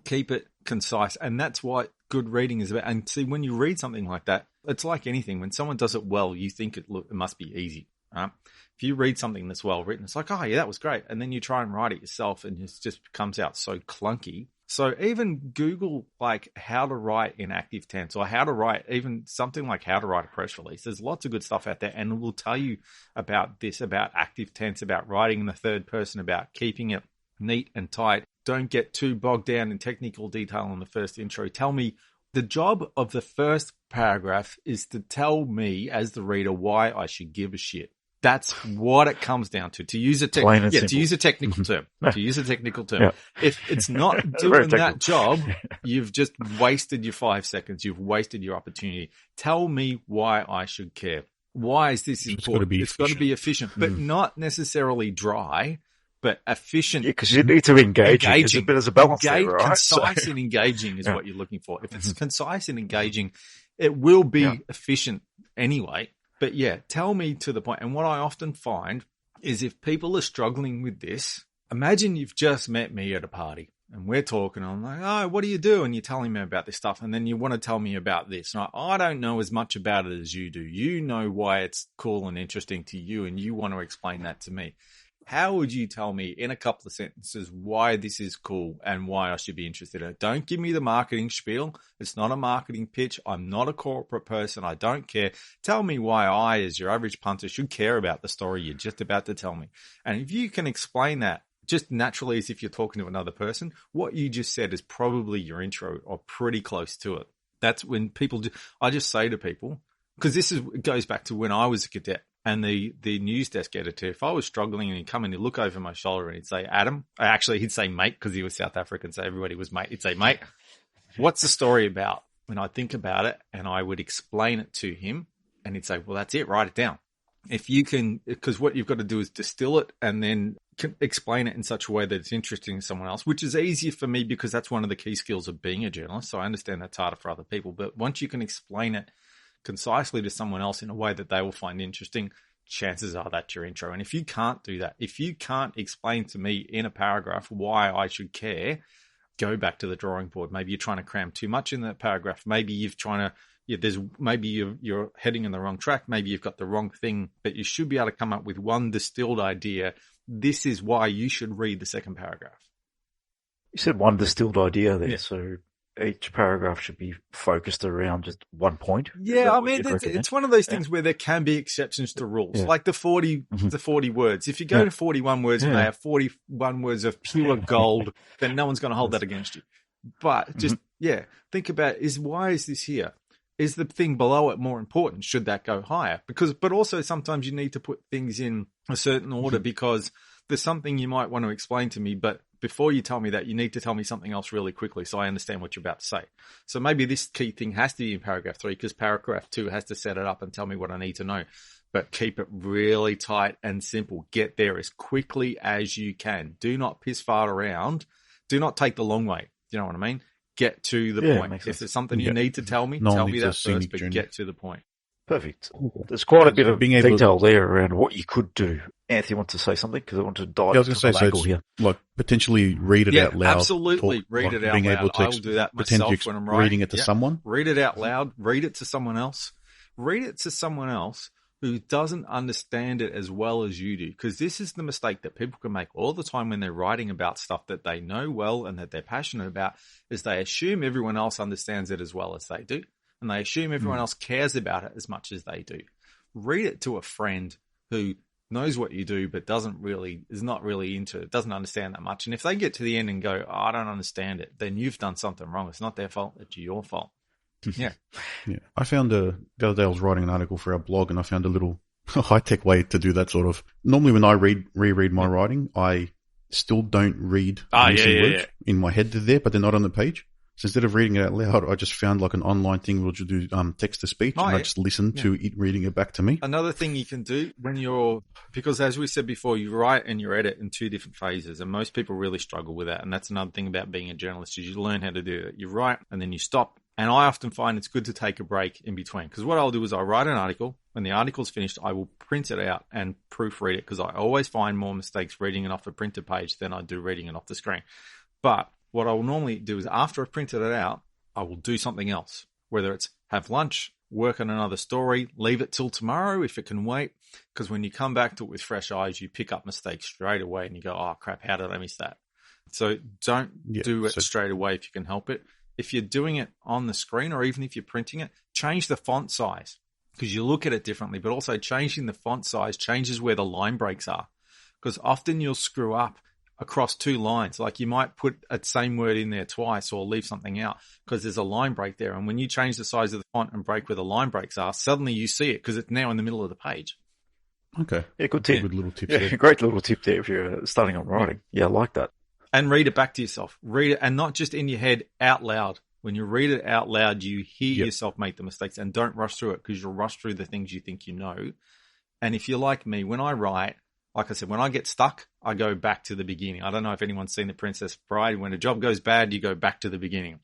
Keep it concise. And that's what good reading is about. And see, when you read something like that, it's like anything. When someone does it well, you think it must be easy. Right? If you read something that's well written, it's like, oh, yeah, that was great. And then you try and write it yourself and it just comes out so clunky. So even Google like how to write in active tense or how to write even something like how to write a press release. There's lots of good stuff out there, and it will tell you about this, about active tense, about writing in the third person, about keeping it neat and tight. Don't get too bogged down in technical detail in the first intro. Tell me, the job of the first paragraph is to tell me as the reader why I should give a shit. That's what it comes down to use a technical term. To use a technical term. Yeah. If it's not doing that job, you've just wasted your 5 seconds. You've wasted your opportunity. Tell me why I should care. Why is this important? It's got to be efficient, but not necessarily dry, but efficient. Yeah, because you need to engage. There's a bit of a balance there, right? Concise and engaging is what you're looking for. If it's concise and engaging, it will be efficient anyway. But yeah, tell me to the point. And what I often find is if people are struggling with this, imagine you've just met me at a party and we're talking. I'm like, oh, what do you do? And you're telling me about this stuff. And then you want to tell me about this. And I don't know as much about it as you do. You know why it's cool and interesting to you, and you want to explain that to me. How would you tell me in a couple of sentences why this is cool and why I should be interested in it? Don't give me the marketing spiel. It's not a marketing pitch. I'm not a corporate person. I don't care. Tell me why I, as your average punter, should care about the story you're just about to tell me. And if you can explain that just naturally as if you're talking to another person, what you just said is probably your intro or pretty close to it. That's when people do. I just say to people, because it goes back to when I was a cadet. And the news desk editor, if I was struggling and he'd come and he'd look over my shoulder and he'd say, Adam, actually he'd say mate because he was South African, so everybody was mate. He'd say, mate, what's the story about? And I'd think about it and I would explain it to him and he'd say, well, that's it, write it down. If you can, because what you've got to do is distill it and then explain it in such a way that it's interesting to someone else, which is easier for me because that's one of the key skills of being a journalist. So I understand that's harder for other people. But once you can explain it concisely to someone else in a way that they will find interesting, chances are that's your intro. And if you can't do that, if you can't explain to me in a paragraph why I should care, go back to the drawing board. Maybe you're trying to cram too much in that paragraph. Maybe you're heading in the wrong track. Maybe you've got the wrong thing, but you should be able to come up with one distilled idea. This is why you should read the second paragraph. You said one distilled idea there, so each paragraph should be focused around just one point. Yeah, I mean, it's one of those things where there can be exceptions to rules, like the 40 words. If you go to 41 words and they have 41 words of pure gold, then no one's going to hold that against you. But just, think about why is this here? Is the thing below it more important? Should that go higher? But also sometimes you need to put things in a certain order because there's something you might want to explain to me, but before you tell me that, you need to tell me something else really quickly so I understand what you're about to say. So maybe this key thing has to be in paragraph 3 because paragraph 2 has to set it up and tell me what I need to know. But keep it really tight and simple. Get there as quickly as you can. Do not piss fart around. Do not take the long way. You know what I mean? Get to the point. If there's something you need to tell me, tell me that first, but get to the point. Perfect. There's quite a bit of detail there around what you could do. Anthony wants to say something because I want to dive into the angle here. Like potentially read it out loud. Absolutely. Read it out loud. I will do that myself when I'm writing. Reading it to someone. Read it out loud. Read it to someone else. Read it to someone else who doesn't understand it as well as you do. Because this is the mistake that people can make all the time when they're writing about stuff that they know well and that they're passionate about, is they assume everyone else understands it as well as they do. And they assume everyone else cares about it as much as they do. Read it to a friend who knows what you do, but is not really into it, doesn't understand that much. And if they get to the end and go, I don't understand it, then you've done something wrong. It's not their fault. It's your fault. Yeah. I found the other day I was writing an article for our blog and I found a little high-tech way to do that sort of. Normally when I reread my writing, I still don't read words in my head. They're there, but they're not on the page. So instead of reading it out loud, I just found like an online thing which would do text to speech, and I just listen to it reading it back to me. Another thing you can do because as we said before, you write and you edit in 2 different phases, and most people really struggle with that. And that's another thing about being a journalist is you learn how to do it. You write and then you stop. And I often find it's good to take a break in between, because what I'll do is I write an article. When the article's finished, I will print it out and proofread it, because I always find more mistakes reading it off a printed page than I do reading it off the screen. But what I will normally do is after I've printed it out, I will do something else, whether it's have lunch, work on another story, leave it till tomorrow if it can wait, because when you come back to it with fresh eyes, you pick up mistakes straight away and you go, oh crap, how did I miss that? So don't do it straight away if you can help it. If you're doing it on the screen or even if you're printing it, change the font size because you look at it differently, but also changing the font size changes where the line breaks are because often you'll screw up across two lines. Like you might put a same word in there twice or leave something out because there's a line break there. And when you change the size of the font and break where the line breaks are, suddenly you see it because it's now in the middle of the page. Okay. Yeah, good tip. Good little tip there. Great little tip there if you're starting on writing. Yeah, I like that. And read it back to yourself. Read it, and not just in your head, out loud. When you read it out loud, you hear yourself make the mistakes, and don't rush through it because you'll rush through the things you think you know. And if you're like me, when I write, like I said, when I get stuck, I go back to the beginning. I don't know if anyone's seen The Princess Bride. When a job goes bad, you go back to the beginning.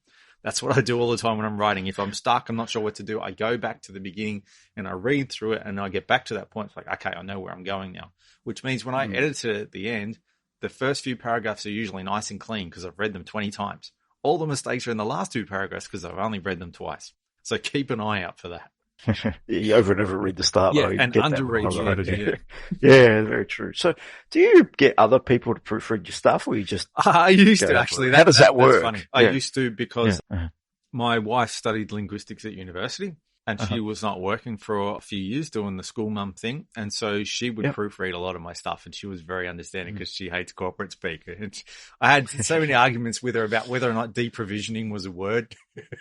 That's what I do all the time when I'm writing. If I'm stuck, I'm not sure what to do, I go back to the beginning and I read through it and I get back to that point. It's like, okay, I know where I'm going now, which means when I edit it at the end, the first few paragraphs are usually nice and clean because I've read them 20 times. All the mistakes are in the last two paragraphs because I've only read them twice. So keep an eye out for that. You over and over read the start. Yeah, and underread. Yeah, very true. So do you get other people to proofread your stuff or you just... I used to actually. How does that work? That's funny. I used to because my wife studied linguistics at university and she was not working for a few years doing the school mum thing. And so she would proofread a lot of my stuff and she was very understanding because she hates corporate speak. And I had so many arguments with her about whether or not deprovisioning was a word.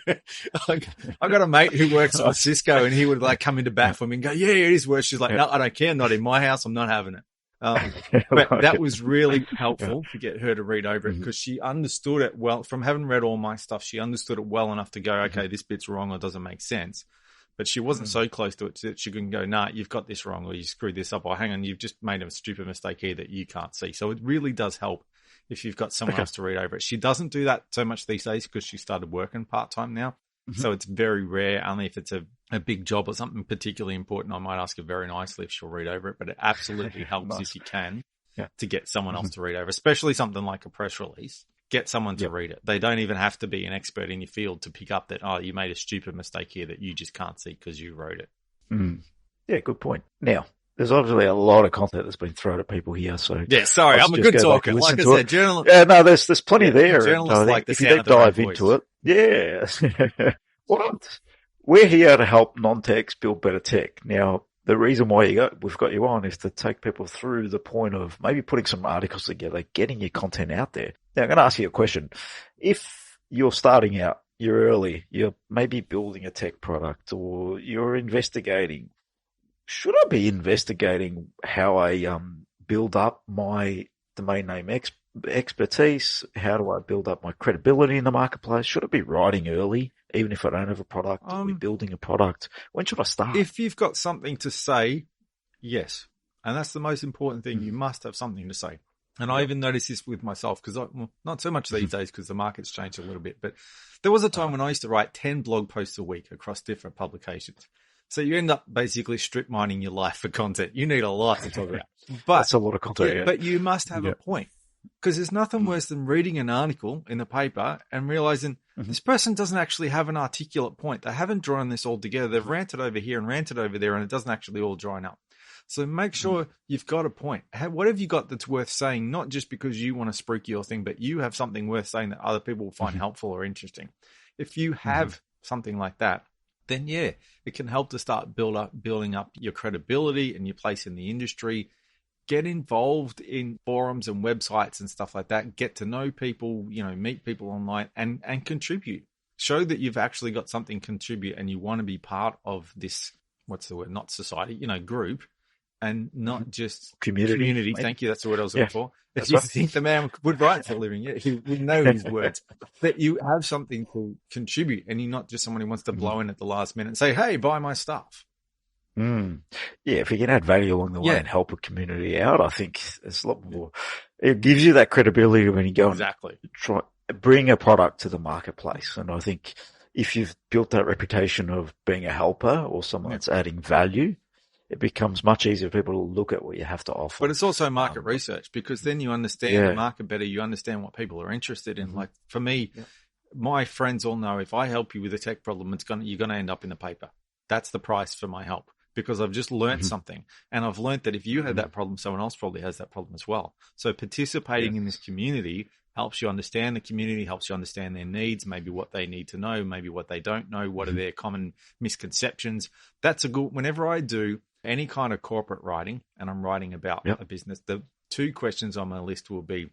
I got a mate who works at Cisco and he would like come into bat for me and go, yeah, it is word. She's like, no, I don't care. Not in my house. I'm not having it. But that was really helpful to get her to read over it because she understood it well. From having read all my stuff, she understood it well enough to go, okay, this bit's wrong or doesn't make sense. But she wasn't so close to it that she couldn't go, nah, you've got this wrong or you screwed this up or hang on, you've just made a stupid mistake here that you can't see. So it really does help if you've got someone else to read over it. She doesn't do that so much these days because she started working part-time now. So it's very rare, only if it's a big job or something particularly important. I might ask her very nicely if she'll read over it, but it absolutely helps if you can to get someone else to read over, especially something like a press release. Get someone to read it. They don't even have to be an expert in your field to pick up that, oh, you made a stupid mistake here that you just can't see because you wrote it. Yeah, good point. Now, there's obviously a lot of content that's been thrown at people here. So yeah, sorry, I'm a good talker. Like I said, journalists. Yeah, no, there's plenty there. Journalists like the if you dive into it, we're here to help non-techs build better tech. Now, the reason why we've got you on is to take people through the point of maybe putting some articles together, getting your content out there. Now, I'm going to ask you a question. If you're starting out, you're early, you're maybe building a tech product or you're investigating, should I be investigating how I build up my domain name expertise? How do I build up my credibility in the marketplace? Should I be writing early, even if I don't have a product? Are we building a product? When should I start? If you've got something to say, yes. And that's the most important thing. You must have something to say. And I even noticed this with myself because not so much these days because the market's changed a little bit, but there was a time when I used to write 10 blog posts a week across different publications. So you end up basically strip mining your life for content. You need a lot to talk about. But that's a lot of content. But you must have a point because there's nothing worse than reading an article in the paper and realizing this person doesn't actually have an articulate point. They haven't drawn this all together. They've ranted over here and ranted over there and it doesn't actually all join up. So make sure you've got a point. What have you got that's worth saying, not just because you want to spruik your thing, but you have something worth saying that other people will find helpful or interesting. If you have something like that, then yeah, it can help to start building up your credibility and your place in the industry. Get involved in forums and websites and stuff like that. Get to know people, meet people online and contribute. Show that you've actually got something to contribute and you want to be part of this, what's the word, not society, group. And not just community. Thank you. That's the word I was looking for. If you think the man would write for a living, he would know his words. That you have something to contribute and you're not just someone who wants to blow in at the last minute and say, hey, buy my stuff. Yeah, if you can add value along the way and help a community out, I think it's a lot more. It gives you that credibility when you go and try bring a product to the marketplace. And I think if you've built that reputation of being a helper or someone that's adding value, it becomes much easier for people to look at what you have to offer. But it's also market research because then you understand the market better. You understand what people are interested in. Like for me, my friends all know if I help you with a tech problem, you're going to end up in the paper. That's the price for my help because I've just learned something. And I've learned that if you had that problem, someone else probably has that problem as well. So participating in this community helps you understand the community, helps you understand their needs, maybe what they need to know, maybe what they don't know, what are their common misconceptions. That's a good, whenever I do any kind of corporate writing and I'm writing about a business, the 2 questions on my list will be,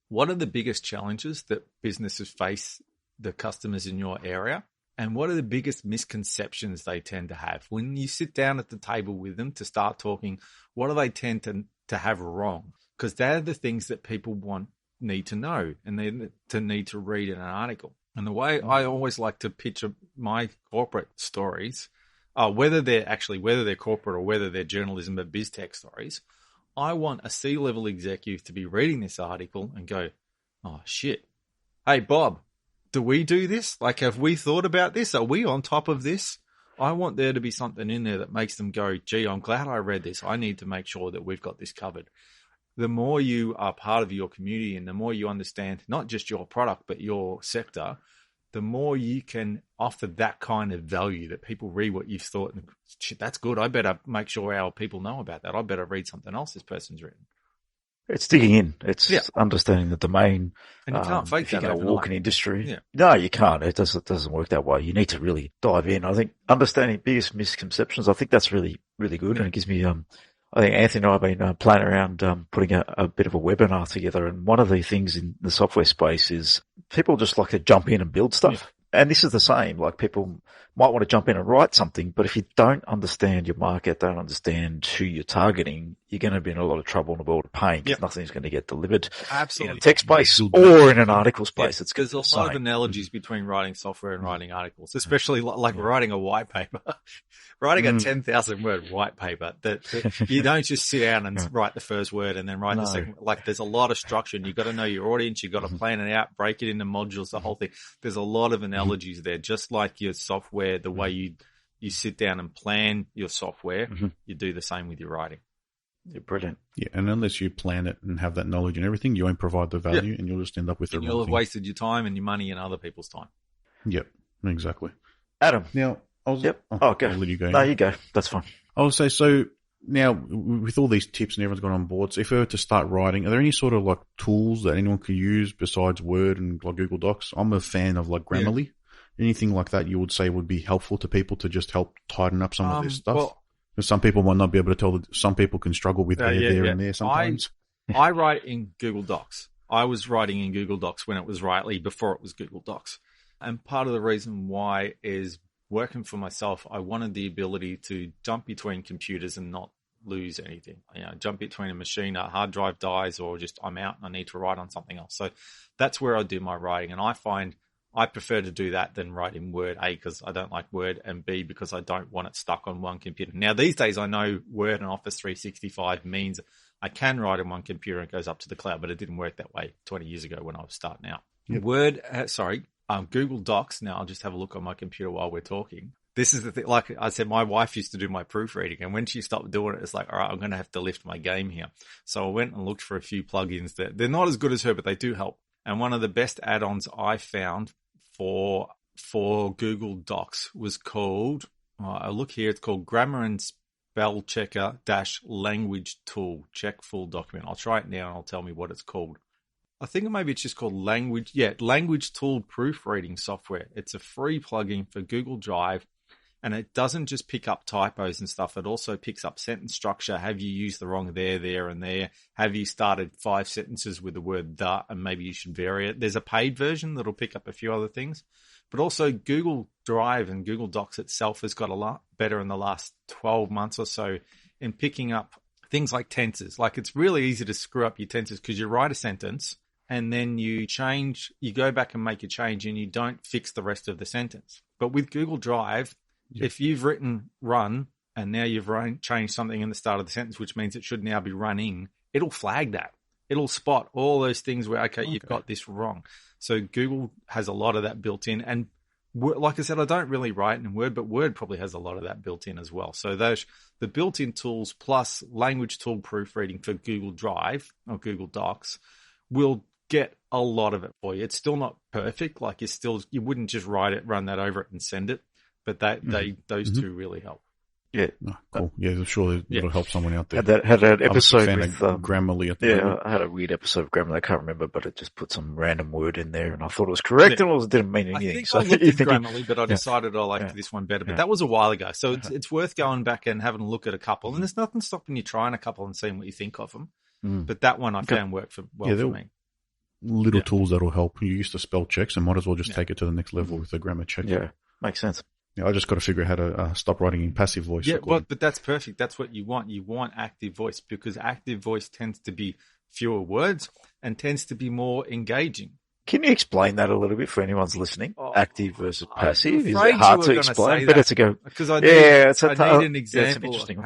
what are the biggest challenges that businesses face, the customers in your area? And what are the biggest misconceptions they tend to have? When you sit down at the table with them to start talking, what do they tend to have wrong? Because they're the things that people need to know and they need to read in an article. And the way I always like to picture my corporate stories, whether they're corporate or whether they're journalism or biztech stories, I want a C-level executive to be reading this article and go, oh shit, hey Bob, do we do this? Like, have we thought about this? Are we on top of this? I want there to be something in there that makes them go, gee, I'm glad I read this. I need to make sure that we've got this covered. The more you are part of your community and the more you understand not just your product, but your sector, the more you can offer that kind of value that people read what you've thought. And, shit, that's good. I better make sure our people know about that. I better read something else this person's written. It's digging in. It's understanding the domain. And you can't fake that. If you're going to walk an industry. Yeah. No, you can't. It doesn't work that way. You need to really dive in. I think understanding biggest misconceptions, I think that's really, really good. And it gives me, I think Anthony and I have been playing around putting a bit of a webinar together. And one of the things in the software space is people just like to jump in and build stuff. Yeah. And this is the same. Like, people might want to jump in and write something, but if you don't understand your market, don't understand who you're targeting, you're going to be in a lot of trouble and a world of pain because nothing's going to get delivered in a text space or in an article space. Yeah, there's a lot of analogies between writing software and writing articles, especially like writing a white paper. Writing a 10,000 word white paper that you don't just sit down and write the first word and then write the second. Like, there's a lot of structure and you've got to know your audience. You've got to plan it out, break it into modules, the whole thing. There's a lot of analogies there, just like your software, the way you sit down and plan your software, you do the same with your writing. You're brilliant. Yeah, and unless you plan it and have that knowledge and everything, you won't provide the value and you'll just end up with the wrong thing. You'll have wasted your time and your money and other people's time. Yep, exactly. Adam. Now, go. I'll let you go. No, you go. That's fine. I'll say, so now with all these tips and everyone's gone on board, so if we were to start writing, are there any sort of like tools that anyone can use besides Word and like Google Docs? I'm a fan of like Grammarly. Yeah. Anything like that you would say would be helpful to people to just help tighten up some of this stuff? Well, because some people might not be able to tell that some people can struggle with there and there sometimes. I write in Google Docs. I was writing in Google Docs when it was rightly before it was Google Docs. And part of the reason why is working for myself, I wanted the ability to jump between computers and not lose anything. Jump between a machine, a hard drive dies, or just I'm out and I need to write on something else. So that's where I do my writing. And I find I prefer to do that than write in Word, A, because I don't like Word, and B, because I don't want it stuck on one computer. Now, these days, I know Word and Office 365 means I can write on one computer and it goes up to the cloud, but it didn't work that way 20 years ago when I was starting out. Yep. Google Docs. Now, I'll just have a look on my computer while we're talking. This is the thing. Like I said, my wife used to do my proofreading, and when she stopped doing it, it's like, all right, I'm going to have to lift my game here. So I went and looked for a few plugins that they're not as good as her, but they do help. And one of the best add-ons I found for Google Docs was called, I look here, it's called Grammar and Spell Checker -language tool. Check full document. I'll try it now and I'll tell me what it's called. I think maybe it's just called language tool proofreading software. It's a free plugin for Google Drive, and it doesn't just pick up typos and stuff. It also picks up sentence structure. Have you used the wrong there, and there? Have you started 5 sentences with the word the, and maybe you should vary it? There's a paid version that'll pick up a few other things. But also Google Drive and Google Docs itself has got a lot better in the last 12 months or so in picking up things like tenses. Like, it's really easy to screw up your tenses because you write a sentence and then you go back and make a change and you don't fix the rest of the sentence. But with Google Drive, if you've written run and now you've changed something in the start of the sentence, which means it should now be running, it'll flag that. It'll spot all those things where, okay, you've got this wrong. So Google has a lot of that built in. And like I said, I don't really write in Word, but Word probably has a lot of that built in as well. So the built-in tools plus language tool proofreading for Google Drive or Google Docs will get a lot of it for you. It's still not perfect. Like, you wouldn't just write it, run that over it and send it. But those two really help. Yeah. No, cool. Yeah, I'm sure it'll help someone out there. Had that episode I'm a with fan of Grammarly at the moment. I had a weird episode of Grammarly. I can't remember, but it just put some random word in there, and I thought it was correct, and it didn't mean anything. I think so I looked at Grammarly, but I decided I liked this one better. But that was a while ago, so it's worth going back and having a look at a couple. And there's nothing stopping you trying a couple and seeing what you think of them. But that one I found worked for me. Little tools that'll help. You used to spell checks, and might as well just take it to the next level with the grammar check. Yeah, makes sense. Yeah, I just got to figure out how to stop writing in passive voice. Yeah, but that's perfect. That's what you want. You want active voice, because active voice tends to be fewer words and tends to be more engaging. Can you explain that a little bit for anyone's listening? Active versus passive? Is it hard to explain? Better to go. Because I need an Yeah, example. it's an interesting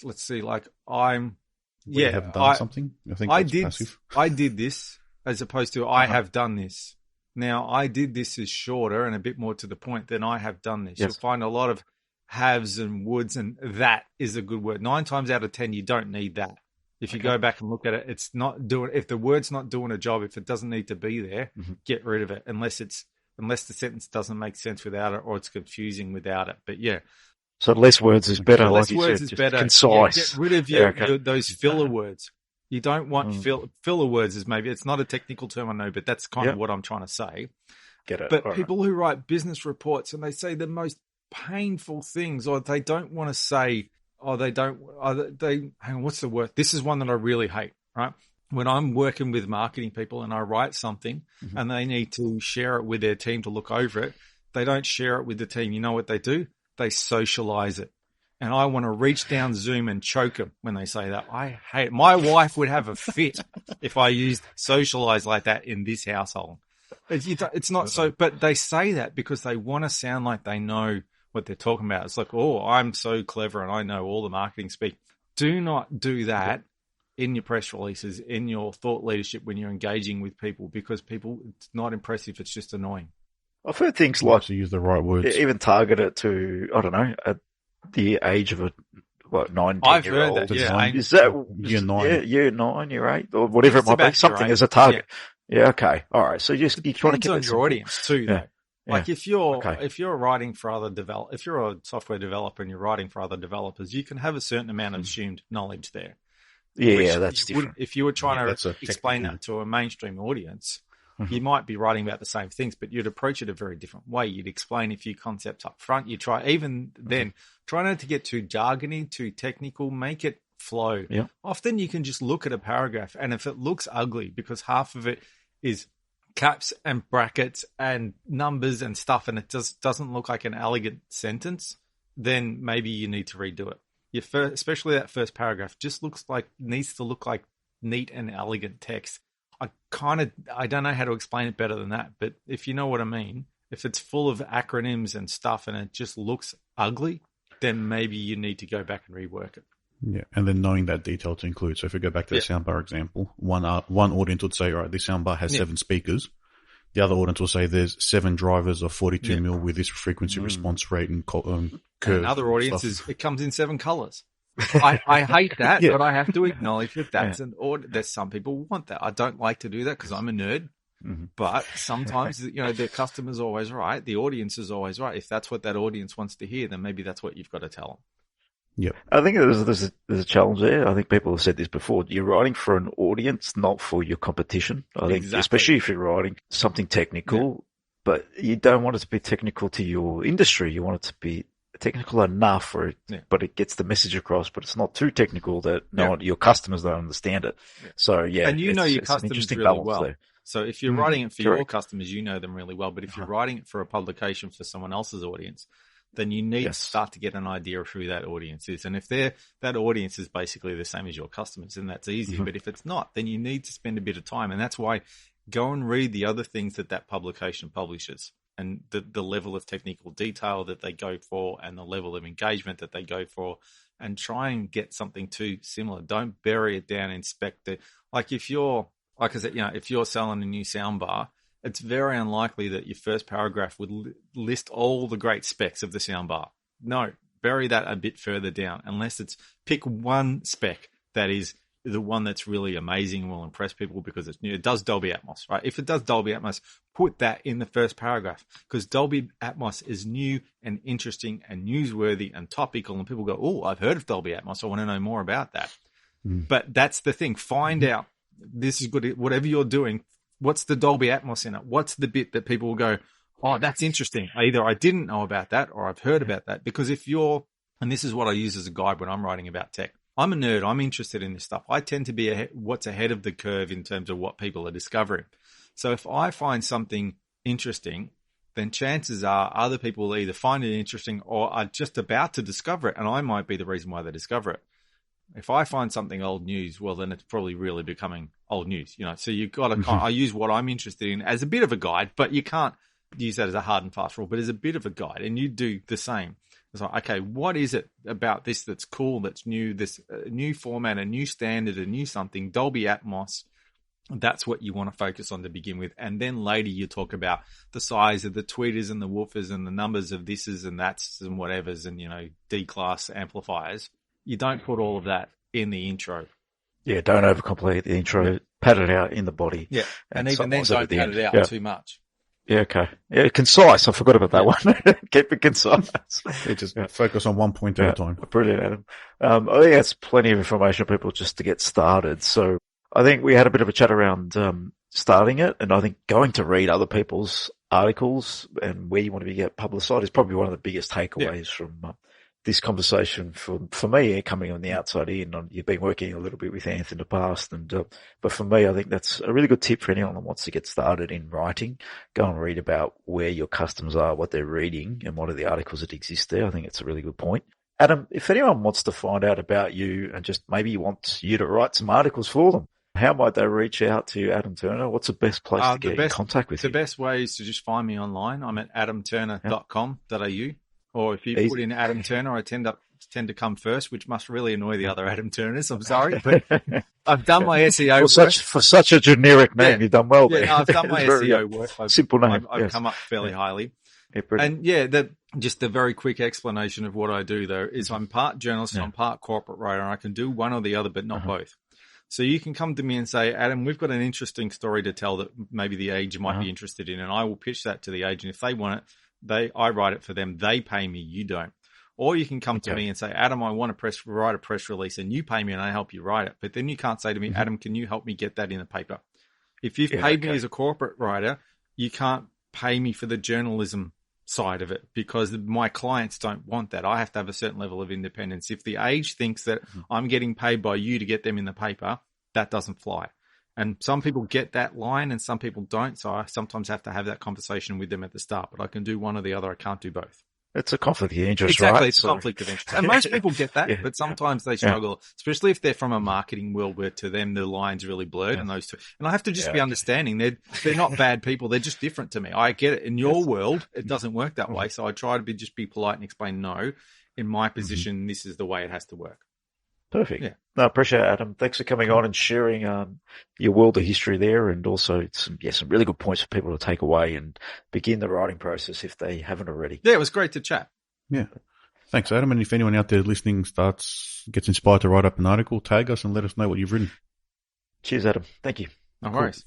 Let's see. Like I'm. We have done something. I think passive. I did this as opposed to I have done this. Now, I did this is shorter and a bit more to the point than I have done this. Yes. You'll find a lot of haves and woulds, and that is a good word. 9 times out of 10, you don't need that. If you go back and look at it, it's not doing. If the word's not doing a job, if it doesn't need to be there, get rid of it. Unless the sentence doesn't make sense without it, or it's confusing without it. But yeah. So less words is better. Less words is better. Concise. Yeah, get rid of those filler words. You don't want filler words. It's not a technical term, I know, but that's kind of what I'm trying to say. Get it. But people who write business reports and they say the most painful things, or they don't want to say, hang on, what's the word? This is one that I really hate, right? When I'm working with marketing people and I write something and they need to share it with their team to look over it, they don't share it with the team. You know what they do? They socialize it. And I want to reach down Zoom and choke them when they say that. I hate it. My wife would have a fit if I used socialize like that in this household. It's not so, but they say that because they want to sound like they know what they're talking about. It's like, oh, I'm so clever and I know all the marketing speak. Do not do that in your press releases, in your thought leadership when you're engaging with people, because it's not impressive. It's just annoying. I've heard things like to use the right words, even target it to, I don't know, at the age of a 9-10-year-old. I've heard that. Yeah, is that year 9? Yeah, year 9, year 8, or whatever it might be. Something as a target. Yeah. Okay. All right. So you trying to get on your audience too, though. Like if you're writing for other if you're a software developer and you're writing for other developers, you can have a certain amount of assumed knowledge there. Yeah, that's different. If you were trying to explain that to a mainstream audience, you might be writing about the same things, but you'd approach it a very different way. You'd explain a few concepts up front. You try not to get too jargony, too technical, make it flow. Yeah. Often you can just look at a paragraph, and if it looks ugly because half of it is caps and brackets and numbers and stuff, and it just doesn't look like an elegant sentence, then maybe you need to redo it. Especially that first paragraph needs to look like neat and elegant text. I don't know how to explain it better than that, but if you know what I mean, if it's full of acronyms and stuff and it just looks ugly, then maybe you need to go back and rework it. Yeah, and then knowing that detail to include. So if we go back to the soundbar example, one audience would say, all right, this soundbar has 7 speakers. The other audience will say there's 7 drivers of 42 mil with this frequency response rate and curve. Another audience it comes in 7 colors. I hate that, but I have to acknowledge that that's an order. There's some people want that. I don't like to do that because I'm a nerd. But sometimes, the customer's always right. The audience is always right. If that's what that audience wants to hear, then maybe that's what you've got to tell them. Yep. I think there's a challenge there. I think people have said this before. You're writing for an audience, not for your competition. I think, especially if you're writing something technical, but you don't want it to be technical to your industry. You want it to be technical enough but it gets the message across, but it's not too technical that your customers don't understand it. So and your customers really well. There. So if you're writing it for your customers, you know them really well. But if you're writing it for a publication for someone else's audience, then you need to start to get an idea of who that audience is. And if that audience is basically the same as your customers, then that's easy. But if it's not, then you need to spend a bit of time. And that's why go and read the other things that publication publishes and the level of technical detail that they go for and the level of engagement that they go for, and try and get something too similar. Don't bury it down, inspect it. Like if you're selling a new soundbar, it's very unlikely that your first paragraph would list all the great specs of the soundbar. No, bury that a bit further down, unless it's pick one spec that is the one that's really amazing and will impress people because it's new. It does Dolby Atmos, right? If it does Dolby Atmos, put that in the first paragraph because Dolby Atmos is new and interesting and newsworthy and topical. And people go, oh, I've heard of Dolby Atmos. I want to know more about that. But that's the thing. Find out. This is good. Whatever you're doing, what's the Dolby Atmos in it? What's the bit that people will go, oh, that's interesting. Either I didn't know about that or I've heard about that. Because if you're, and this is what I use as a guide when I'm writing about tech. I'm a nerd. I'm interested in this stuff. I tend to be what's ahead of the curve in terms of what people are discovering. So if I find something interesting, then chances are other people will either find it interesting or are just about to discover it. And I might be the reason why they discover it. If I find something old news, well, then it's probably really becoming old news, So you've got to, I use what I'm interested in as a bit of a guide, but you can't use that as a hard and fast rule, but as a bit of a guide, and you do the same. It's like, okay, what is it about this that's cool, that's new, this new format, a new standard, a new something, Dolby Atmos? That's what you want to focus on to begin with. And then later you talk about the size of the tweeters and the woofers and the numbers of thises and that's and whatevers and, D-class amplifiers. You don't put all of that in the intro. Yeah, don't overcomplicate the intro. Yeah. Pad it out in the body. Yeah, and even then don't pad it out too much. Yeah, okay. Yeah, concise. I forgot about that one. Keep it concise. Just focus on one point at a time. Brilliant, Adam. I think that's plenty of information for people just to get started. So I think we had a bit of a chat around starting it, and I think going to read other people's articles and where you want to get publicised is probably one of the biggest takeaways from this conversation for me, coming on the outside in. You've been working a little bit with Anth in the past, but for me, I think that's a really good tip for anyone that wants to get started in writing. Go and read about where your customers are, what they're reading, and what are the articles that exist there. I think it's a really good point. Adam, if anyone wants to find out about you and just maybe wants you to write some articles for them, how might they reach out to Adam Turner? What's the best place to get in contact with you? The best way is to just find me online. I'm at adamturner.com.au. Or if you put in Adam Turner, I tend to come first, which must really annoy the other Adam Turners. I'm sorry, but I've done my SEO work. For such a generic name, you've done well there. Yeah, I've done my SEO work. Simple name. I've come up fairly highly. And just the very quick explanation of what I do though is I'm part journalist, I'm part corporate writer, and I can do one or the other, but not both. So you can come to me and say, Adam, we've got an interesting story to tell that maybe the Age might be interested in, and I will pitch that to the Age, and if they want it, I write it for them. They pay me. You don't. Or you can come to me and say, Adam, I want to write a press release, and you pay me and I help you write it. But then you can't say to me, Adam, can you help me get that in the paper? If you've paid me as a corporate writer, you can't pay me for the journalism side of it because my clients don't want that. I have to have a certain level of independence. If the Age thinks that I'm getting paid by you to get them in the paper, that doesn't fly. And some people get that line and some people don't. So I sometimes have to have that conversation with them at the start, but I can do one or the other. I can't do both. It's a conflict of interest, exactly, right? It's a conflict of interest. And most people get that, but sometimes they struggle, especially if they're from a marketing world where to them the line's really blurred and those two. And I have to just be understanding. They're not bad people. They're just different to me. I get it. In your world, it doesn't work that way. So I try to just be polite and explain, no, in my position, this is the way it has to work. Perfect. Yeah. No, I appreciate it, Adam. Thanks for coming on and sharing your world of history there, and also some really good points for people to take away and begin the writing process if they haven't already. Yeah, it was great to chat. Yeah. Thanks, Adam. And if anyone out there listening gets inspired to write up an article, tag us and let us know what you've written. Cheers, Adam. Thank you. No worries.